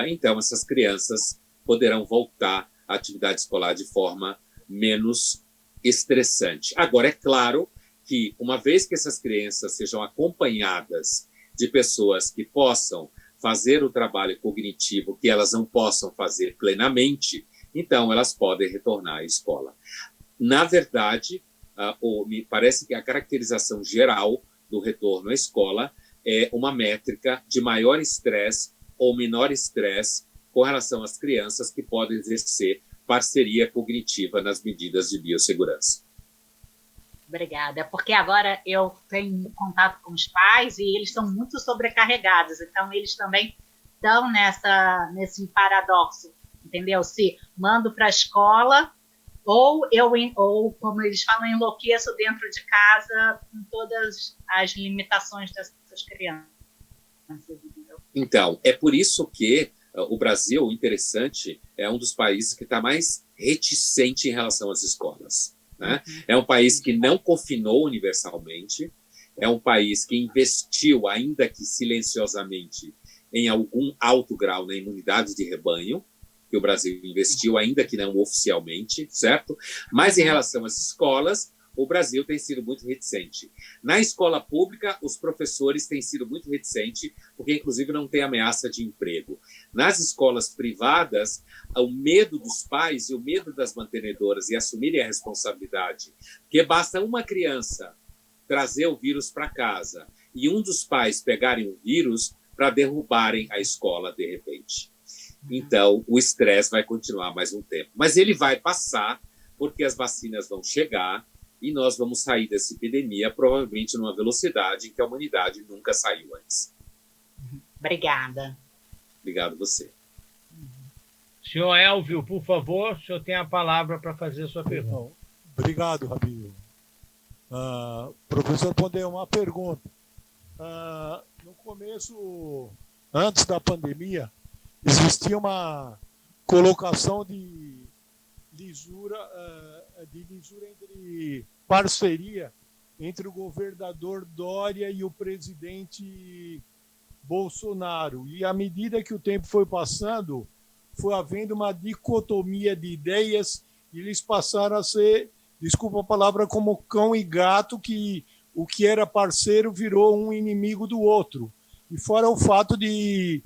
então essas crianças poderão voltar à atividade escolar de forma menos estressante. Agora, é claro que, uma vez que essas crianças sejam acompanhadas de pessoas que possam fazer o trabalho cognitivo que elas não possam fazer plenamente, então elas podem retornar à escola. Na verdade, me parece que a caracterização geral do retorno à escola é uma métrica de maior estresse ou menor estresse com relação às crianças que podem exercer parceria cognitiva nas medidas de biossegurança. Obrigada, porque agora eu tenho contato com os pais e eles estão muito sobrecarregados, então eles também estão nesse paradoxo, entendeu? Se mando para a escola ou, como eles falam, enlouqueço dentro de casa com todas as limitações dessas crianças. Entendeu? Então, é por isso que o Brasil, interessante, é um dos países que está mais reticente em relação às escolas. Né? É um país que não confinou universalmente, é um país que investiu, ainda que silenciosamente, em algum alto grau na imunidade de rebanho, que o Brasil investiu, ainda que não oficialmente, certo? Mas em relação às escolas, o Brasil tem sido muito reticente. Na escola pública, os professores têm sido muito reticentes, porque, inclusive, não tem ameaça de emprego. Nas escolas privadas, o medo dos pais e o medo das mantenedoras e assumirem a responsabilidade, porque basta uma criança trazer o vírus para casa e um dos pais pegarem o vírus para derrubarem a escola de repente. Então, o estresse vai continuar mais um tempo. Mas ele vai passar, porque as vacinas vão chegar, e nós vamos sair dessa epidemia, provavelmente numa velocidade que a humanidade nunca saiu antes. Obrigada. Obrigado a você. Senhor Elvio, por favor, o senhor tem a palavra para fazer a sua pergunta. Obrigado, Rabinho. Professor Pondé, uma pergunta. No começo, antes da pandemia, existia uma colocação de lisura entre parceria entre o governador Dória e o presidente Bolsonaro. E à medida que o tempo foi passando, foi havendo uma dicotomia de ideias e eles passaram a ser, desculpa a palavra, como cão e gato, que o que era parceiro virou um inimigo do outro. E fora o fato de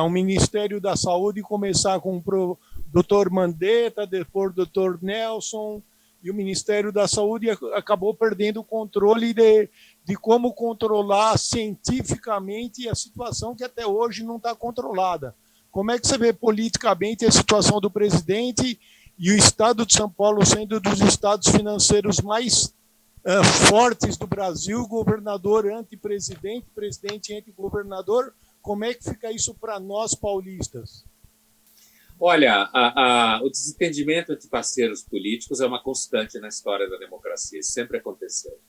o Ministério da Saúde começar com o Dr. Mandetta, depois o Dr. Nelson, e o Ministério da Saúde acabou perdendo o controle de como controlar cientificamente a situação que até hoje não está controlada. Como é que você vê politicamente a situação do presidente e o Estado de São Paulo sendo um dos estados financeiros mais fortes do Brasil, governador anti-presidente, presidente anti-governador? Como é que fica isso para nós paulistas? Olha, o desentendimento entre parceiros políticos é uma constante na história da democracia. Isso sempre aconteceu.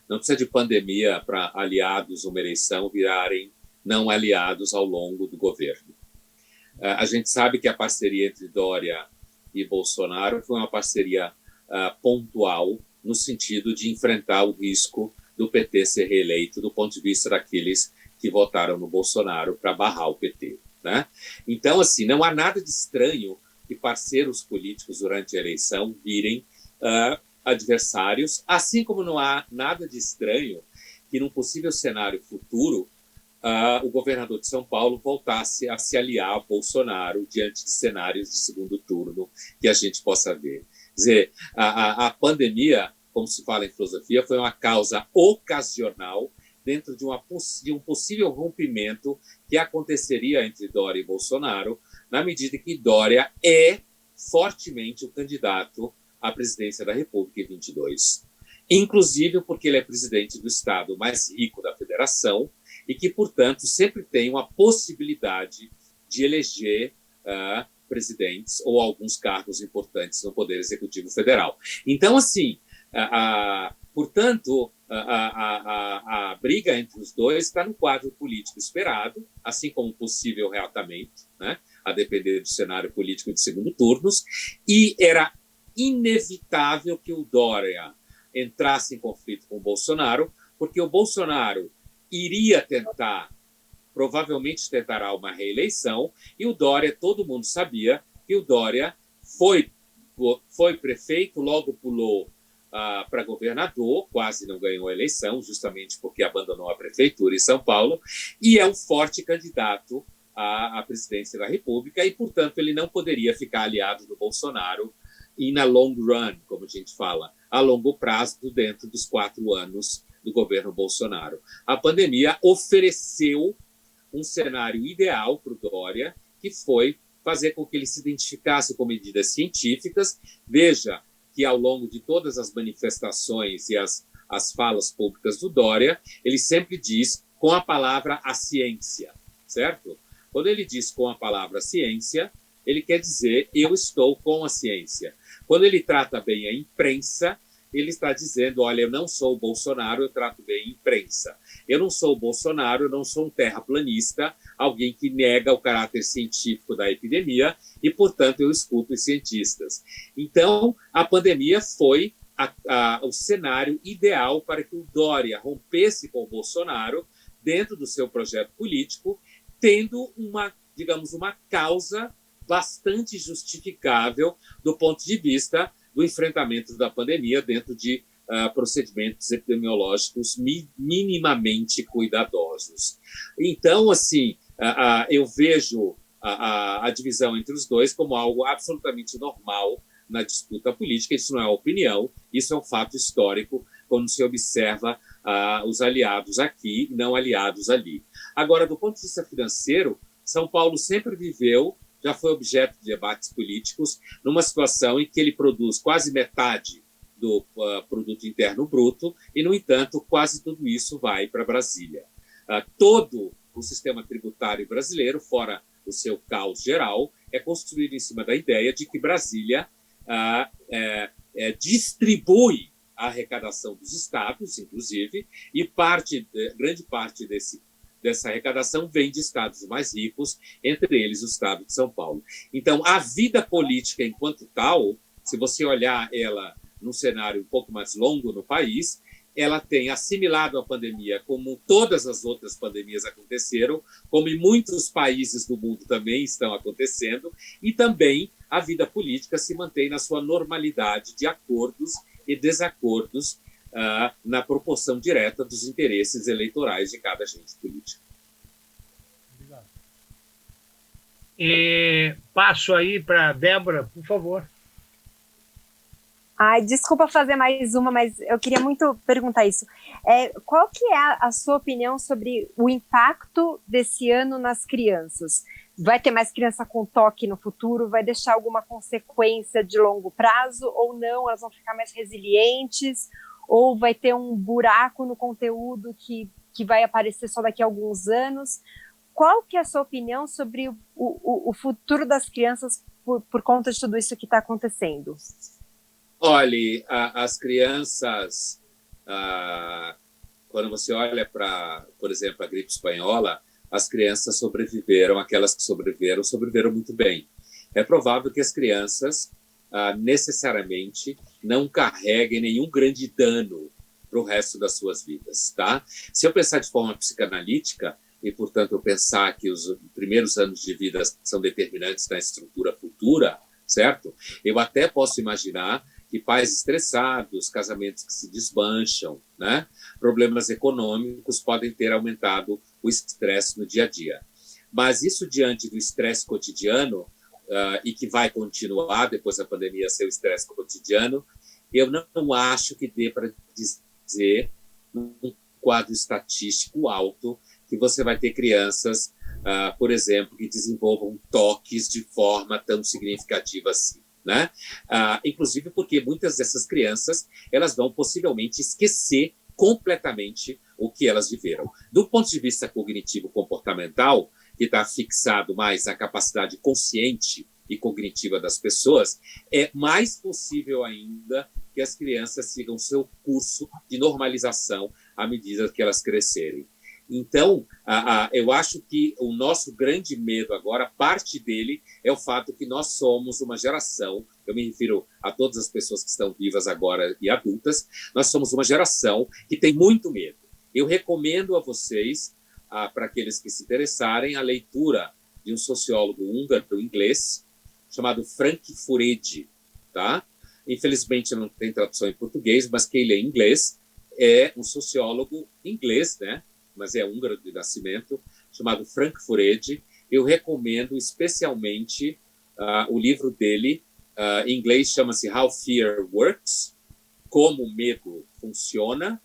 Não precisa de pandemia para aliados numa eleição virarem não aliados ao longo do governo. A gente sabe que a parceria entre Dória e Bolsonaro foi uma parceria pontual no sentido de enfrentar o risco do PT ser reeleito do ponto de vista daqueles que votaram no Bolsonaro para barrar o PT. Né? Então, assim, não há nada de estranho que parceiros políticos durante a eleição virem adversários, assim como não há nada de estranho que, num possível cenário futuro, o governador de São Paulo voltasse a se aliar ao Bolsonaro diante de cenários de segundo turno que a gente possa ver. Quer dizer, a pandemia, como se fala em filosofia, foi uma causa ocasional dentro de um possível rompimento que aconteceria entre Dória e Bolsonaro, na medida que Dória é fortemente o candidato à presidência da República em 22. Inclusive porque ele é presidente do estado mais rico da federação e que, portanto, sempre tem uma possibilidade de eleger presidentes ou alguns cargos importantes no Poder Executivo Federal. Então, assim, portanto, a briga entre os dois está no quadro político esperado, assim como possível reatamento, né, a depender do cenário político de segundo turnos, e era inevitável que o Dória entrasse em conflito com o Bolsonaro, porque o Bolsonaro iria tentar provavelmente tentará uma reeleição, e o Dória, todo mundo sabia que o Dória foi prefeito, logo pulou para governador, quase não ganhou a eleição, justamente porque abandonou a prefeitura em São Paulo, e é um forte candidato à presidência da República, e, portanto, ele não poderia ficar aliado do Bolsonaro e na long run, como a gente fala, a longo prazo, dentro dos 4 anos do governo Bolsonaro. A pandemia ofereceu um cenário ideal para o Dória, que foi fazer com que ele se identificasse com medidas científicas. Veja que, ao longo de todas as manifestações e as falas públicas do Dória, ele sempre diz com a palavra a ciência, certo? Quando ele diz com a palavra ciência, ele quer dizer eu estou com a ciência. Quando ele trata bem a imprensa, ele está dizendo, olha, eu não sou o Bolsonaro, eu trato bem a imprensa. Eu não sou o Bolsonaro, eu não sou um terraplanista, alguém que nega o caráter científico da epidemia e, portanto, eu escuto os cientistas. Então, a pandemia foi o cenário ideal para que o Dória rompesse com o Bolsonaro dentro do seu projeto político, tendo uma causa bastante justificável do ponto de vista do enfrentamento da pandemia dentro de procedimentos epidemiológicos minimamente cuidadosos. Então, assim, eu vejo a divisão entre os dois como algo absolutamente normal na disputa política. Isso não é opinião, isso é um fato histórico quando se observa os aliados aqui e não aliados ali. Agora, do ponto de vista financeiro, São Paulo sempre viveu, já foi objeto de debates políticos, numa situação em que ele produz quase metade do produto interno bruto e, no entanto, quase tudo isso vai para Brasília. Todo o sistema tributário brasileiro, fora o seu caos geral, é construído em cima da ideia de que Brasília distribui a arrecadação dos estados, inclusive, e grande parte dessa arrecadação vem de estados mais ricos, entre eles o estado de São Paulo. Então, a vida política enquanto tal, se você olhar ela num cenário um pouco mais longo no país, ela tem assimilado a pandemia como todas as outras pandemias aconteceram, como em muitos países do mundo também estão acontecendo, e também a vida política se mantém na sua normalidade de acordos e desacordos na proporção direta dos interesses eleitorais de cada agente político. Obrigado. E passo aí para a Débora, por favor. Ai, desculpa fazer mais uma, mas eu queria muito perguntar isso. Qual que é a sua opinião sobre o impacto desse ano nas crianças? Vai ter mais criança com toque no futuro? Vai deixar alguma consequência de longo prazo ou não? Elas vão ficar mais resilientes? Ou vai ter um buraco no conteúdo que vai aparecer só daqui a alguns anos? Qual que é a sua opinião sobre o futuro das crianças por conta de tudo isso que está acontecendo? Olhe, as crianças, quando você olha para, por exemplo, a gripe espanhola, as crianças sobreviveram, aquelas que sobreviveram muito bem. É provável que as crianças necessariamente não carreguem nenhum grande dano para o resto das suas vidas, tá? Se eu pensar de forma psicanalítica, e, portanto, eu pensar que os primeiros anos de vida são determinantes na estrutura futura, certo? Eu até posso imaginar que pais estressados, casamentos que se desmancham, né? Problemas econômicos podem ter aumentado o estresse no dia a dia. Mas isso diante do estresse cotidiano, e que vai continuar depois da pandemia ser o estresse cotidiano, eu não acho que dê para dizer, num quadro estatístico alto, que você vai ter crianças, por exemplo, que desenvolvam toques de forma tão significativa assim. Né? Inclusive porque muitas dessas crianças elas vão possivelmente esquecer completamente o que elas viveram. Do ponto de vista cognitivo-comportamental, que está fixado mais na capacidade consciente e cognitiva das pessoas, é mais possível ainda que as crianças sigam seu curso de normalização à medida que elas crescerem. Então, eu acho que o nosso grande medo agora, parte dele, é o fato que nós somos uma geração, eu me refiro a todas as pessoas que estão vivas agora e adultas, nós somos uma geração que tem muito medo. Eu recomendo a vocês para aqueles que se interessarem, a leitura de um sociólogo húngaro inglês chamado Frank Furedi, tá? Infelizmente não tem tradução em português, mas quem lê inglês é um sociólogo inglês, né? Mas é húngaro de nascimento, chamado Frank Furedi. Eu recomendo especialmente o livro dele, em inglês chama-se How Fear Works, Como o Medo Funciona,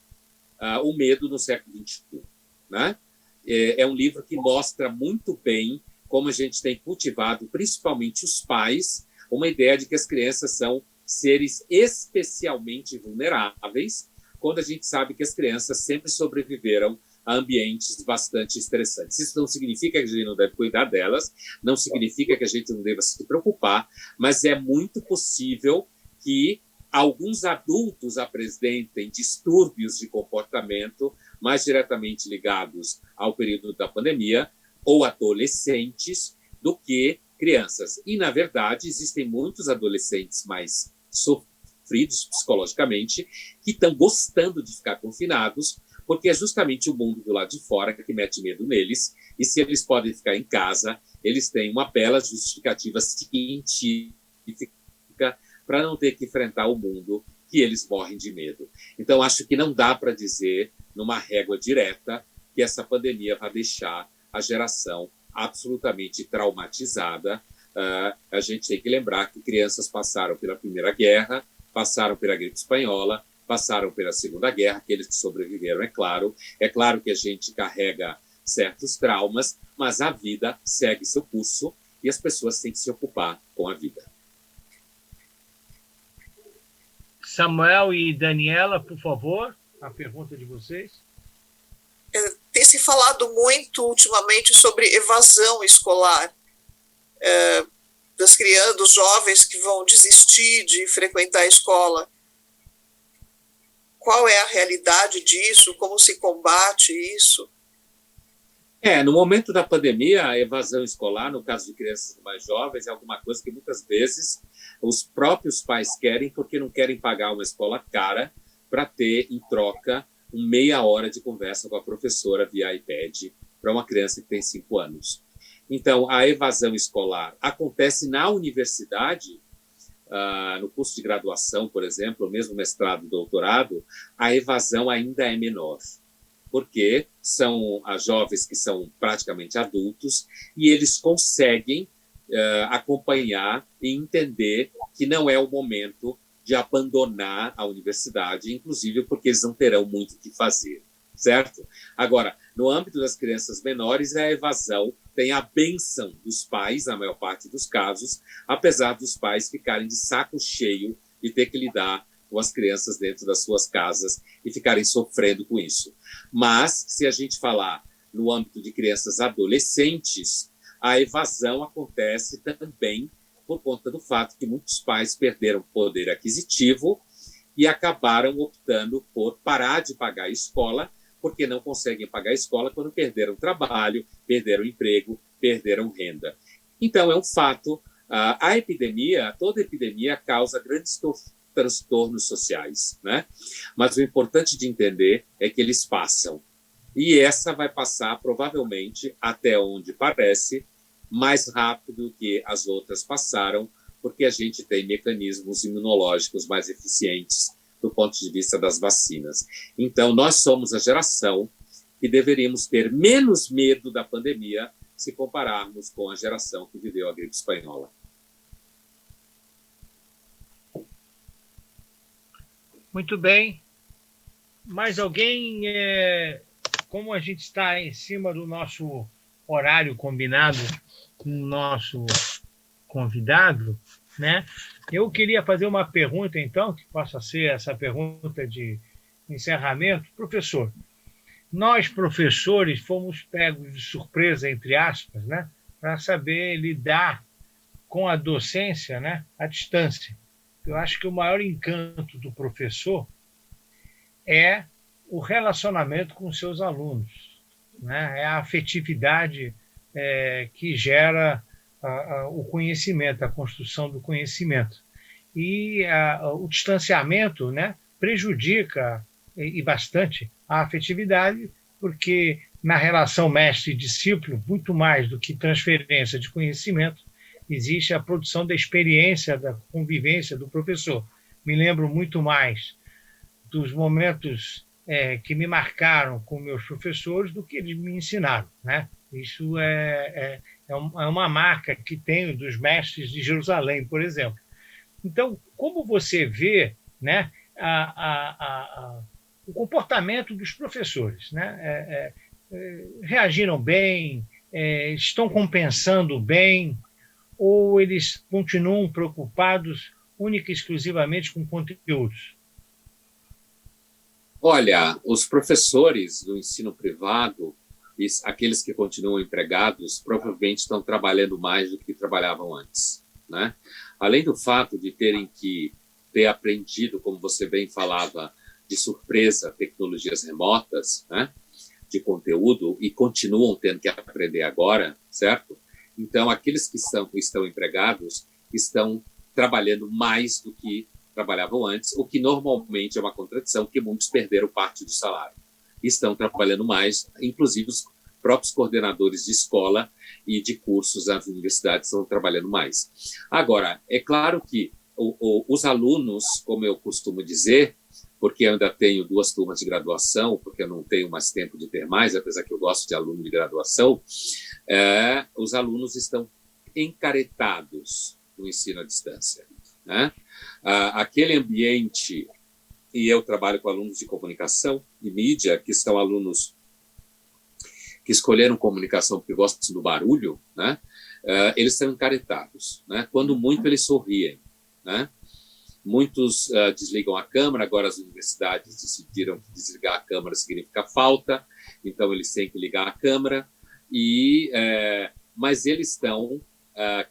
o Medo no século XXI, né? É um livro que mostra muito bem como a gente tem cultivado, principalmente os pais, uma ideia de que as crianças são seres especialmente vulneráveis, quando a gente sabe que as crianças sempre sobreviveram a ambientes bastante estressantes. Isso não significa que a gente não deve cuidar delas, não significa que a gente não deva se preocupar, mas é muito possível que alguns adultos apresentem distúrbios de comportamento mais diretamente ligados ao período da pandemia, ou adolescentes, do que crianças. E, na verdade, existem muitos adolescentes mais sofridos psicologicamente que estão gostando de ficar confinados, porque é justamente o mundo do lado de fora que mete medo neles, e se eles podem ficar em casa, eles têm uma bela justificativa científica para não ter que enfrentar o mundo que eles morrem de medo. Então, acho que não dá para dizer, numa régua direta, que essa pandemia vai deixar a geração absolutamente traumatizada. A gente tem que lembrar que crianças passaram pela Primeira Guerra, passaram pela gripe espanhola, passaram pela Segunda Guerra, aqueles que sobreviveram, é claro. É claro que a gente carrega certos traumas, mas a vida segue seu curso e as pessoas têm que se ocupar com a vida. Samuel e Daniela, por favor, a pergunta de vocês. Tem se falado muito ultimamente sobre evasão escolar, das crianças, dos jovens que vão desistir de frequentar a escola. Qual é a realidade disso? Como se combate isso? No momento da pandemia, a evasão escolar, no caso de crianças mais jovens, é alguma coisa que muitas vezes os próprios pais querem porque não querem pagar uma escola cara para ter, em troca, meia hora de conversa com a professora via iPad para uma criança que tem 5 anos. Então, a evasão escolar acontece na universidade, no curso de graduação, por exemplo, ou mesmo mestrado e doutorado, a evasão ainda é menor, porque são as jovens que são praticamente adultos e eles conseguem acompanhar e entender que não é o momento de abandonar a universidade, inclusive porque eles não terão muito o que fazer, certo? Agora, no âmbito das crianças menores, a evasão tem a bênção dos pais, na maior parte dos casos, apesar dos pais ficarem de saco cheio de ter que lidar com as crianças dentro das suas casas e ficarem sofrendo com isso. Mas, se a gente falar no âmbito de crianças adolescentes, a evasão acontece também por conta do fato que muitos pais perderam poder aquisitivo e acabaram optando por parar de pagar a escola, porque não conseguem pagar a escola quando perderam trabalho, perderam emprego, perderam renda. Então, é um fato. A epidemia, toda epidemia causa grandes transtornos sociais, né? Mas o importante de entender é que eles passam. E essa vai passar, provavelmente, até onde parece, mais rápido que as outras passaram, porque a gente tem mecanismos imunológicos mais eficientes do ponto de vista das vacinas. Então, nós somos a geração que deveríamos ter menos medo da pandemia se compararmos com a geração que viveu a gripe espanhola. Muito bem. Mais alguém? Como a gente está em cima do nosso horário combinado com o nosso convidado, né? Eu queria fazer uma pergunta, então, que possa ser essa pergunta de encerramento. Professor, nós, professores, fomos pegos de surpresa, entre aspas, né? Para saber lidar com a docência, né? À distância. Eu acho que o maior encanto do professor é o relacionamento com os seus alunos, né? É a afetividade que gera o conhecimento, a construção do conhecimento. E o distanciamento, né, prejudica e bastante a afetividade, porque na relação mestre-discípulo, muito mais do que transferência de conhecimento, existe a produção da experiência, da convivência do professor. Me lembro muito mais dos momentos que me marcaram com meus professores do que eles me ensinaram, né? Isso é uma marca que tenho dos mestres de Jerusalém, por exemplo. Então, como você vê, né, o comportamento dos professores, né? Reagiram bem, estão compensando bem, ou eles continuam preocupados única e exclusivamente com conteúdos? Olha, os professores do ensino privado, aqueles que continuam empregados, provavelmente estão trabalhando mais do que trabalhavam antes, né? Além do fato de terem que ter aprendido, como você bem falava, de surpresa, tecnologias remotas, né, de conteúdo, e continuam tendo que aprender agora, certo? Então, aqueles que estão empregados estão trabalhando mais do que trabalhavam antes, o que normalmente é uma contradição, porque muitos perderam parte do salário. Estão trabalhando mais, inclusive os próprios coordenadores de escola e de cursos nas universidades estão trabalhando mais. Agora, é claro que os alunos, como eu costumo dizer, porque eu ainda tenho 2 turmas de graduação, porque eu não tenho mais tempo de ter mais, apesar que eu gosto de aluno de graduação, os alunos estão encaretados no ensino à distância, né? Aquele ambiente, e eu trabalho com alunos de comunicação e mídia, que são alunos que escolheram comunicação porque gostam do barulho, né? Eles são encaretados, né? Quando muito, eles sorriem, né? Muitos desligam a câmera, agora as universidades decidiram que desligar a câmera significa falta, então eles têm que ligar a câmera, mas eles estão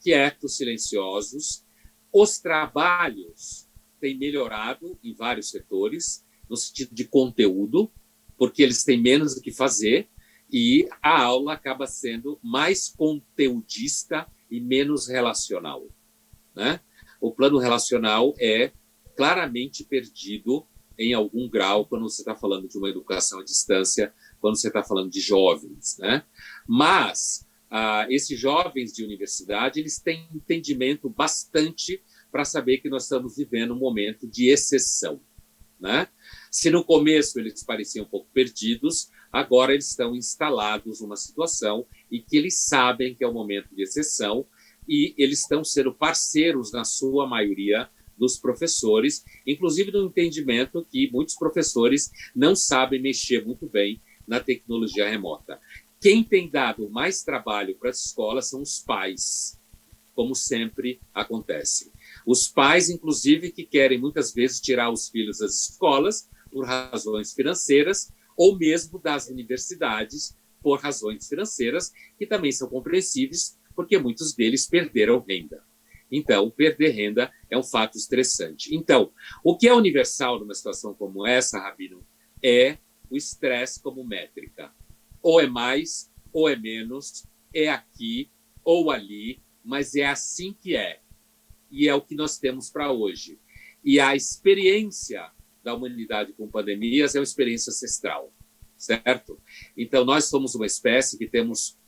quietos, silenciosos. Os trabalhos têm melhorado em vários setores, no sentido de conteúdo, porque eles têm menos o que fazer, e a aula acaba sendo mais conteudista e menos relacional, né? O plano relacional é claramente perdido em algum grau quando você está falando de uma educação à distância, quando você está falando de jovens, né? Mas esses jovens de universidade, eles têm entendimento bastante para saber que nós estamos vivendo um momento de exceção, né? Se no começo eles pareciam um pouco perdidos, agora eles estão instalados numa situação em que eles sabem que é um momento de exceção, e eles estão sendo parceiros, na sua maioria, dos professores, inclusive no entendimento que muitos professores não sabem mexer muito bem na tecnologia remota. Quem tem dado mais trabalho para as escolas são os pais, como sempre acontece. Os pais, inclusive, que querem muitas vezes tirar os filhos das escolas por razões financeiras, ou mesmo das universidades por razões financeiras, que também são compreensíveis, porque muitos deles perderam renda. Então, perder renda é um fato estressante. Então, o que é universal numa situação como essa, Rabino, é o estresse como métrica. Ou é mais, ou é menos, é aqui ou ali, mas é assim que é. E é o que nós temos para hoje. E a experiência da humanidade com pandemias é uma experiência ancestral, certo? Então, nós somos uma espécie que temos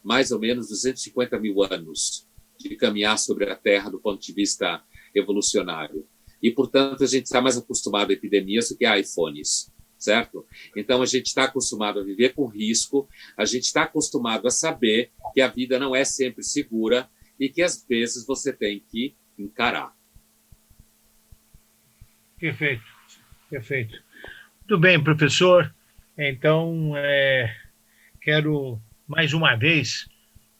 mais ou menos 250 mil anos de caminhar sobre a Terra do ponto de vista evolucionário. E, portanto, a gente está mais acostumado a epidemias do que a iPhones, certo? Então, a gente está acostumado a viver com risco, a gente está acostumado a saber que a vida não é sempre segura e que, às vezes, você tem que encarar. Perfeito, perfeito. Muito bem, professor. Então, quero, mais uma vez,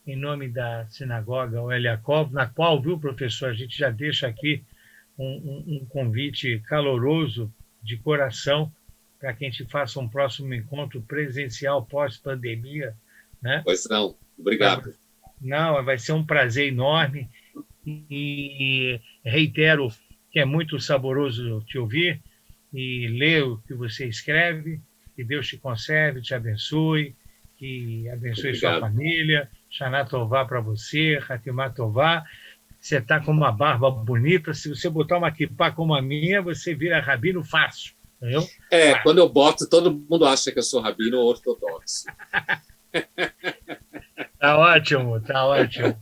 em nome da Sinagoga Ohel Yaakov, na qual, viu, professor, a gente já deixa aqui um convite caloroso, de coração, para que a gente faça um próximo encontro presencial pós-pandemia, né? Pois não, obrigado. Não, vai ser um prazer enorme e reitero que é muito saboroso te ouvir e ler o que você escreve, que Deus te conserve, te abençoe, que abençoe sua família, Shana Tová para você, Hatimá Tová. Você está com uma barba bonita, se você botar uma kippá como a minha, você vira rabino fácil. Entendeu? Quando eu boto, todo mundo acha que eu sou rabino ortodoxo. Tá ótimo, tá ótimo.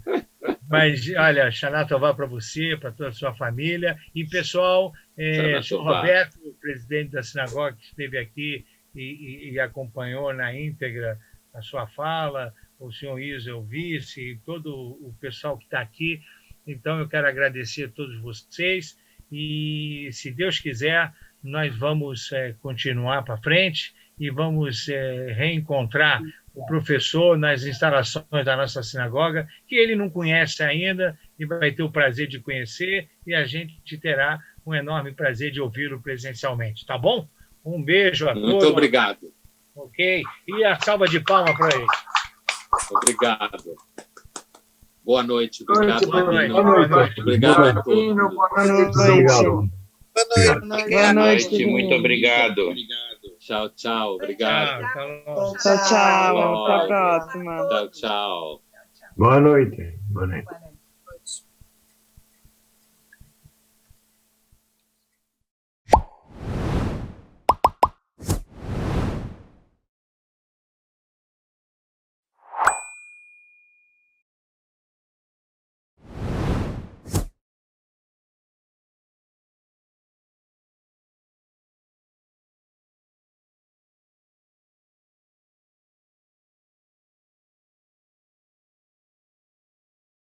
Mas, olha, Shana Tová para você, para toda a sua família. E, pessoal, o senhor Roberto, o presidente da sinagoga, que esteve aqui e acompanhou na íntegra a sua fala, o senhor Isa, o vice, e todo o pessoal que está aqui. Então, eu quero agradecer a todos vocês e, se Deus quiser, nós vamos continuar para frente e vamos reencontrar o professor nas instalações da nossa sinagoga, que ele não conhece ainda e vai ter o prazer de conhecer, e a gente terá um enorme prazer de ouvi-lo presencialmente. Tá bom? Um beijo a todos. Muito obrigado. Ok? E a salva de palmas para ele. Obrigado. Boa noite. Obrigado, Rabino. Boa noite. Obrigado a todos. Boa noite, muito obrigado. Tchau, tchau. Obrigado. Tchau, tchau. Até a próxima. Tchau, tchau. Boa noite. Boa noite.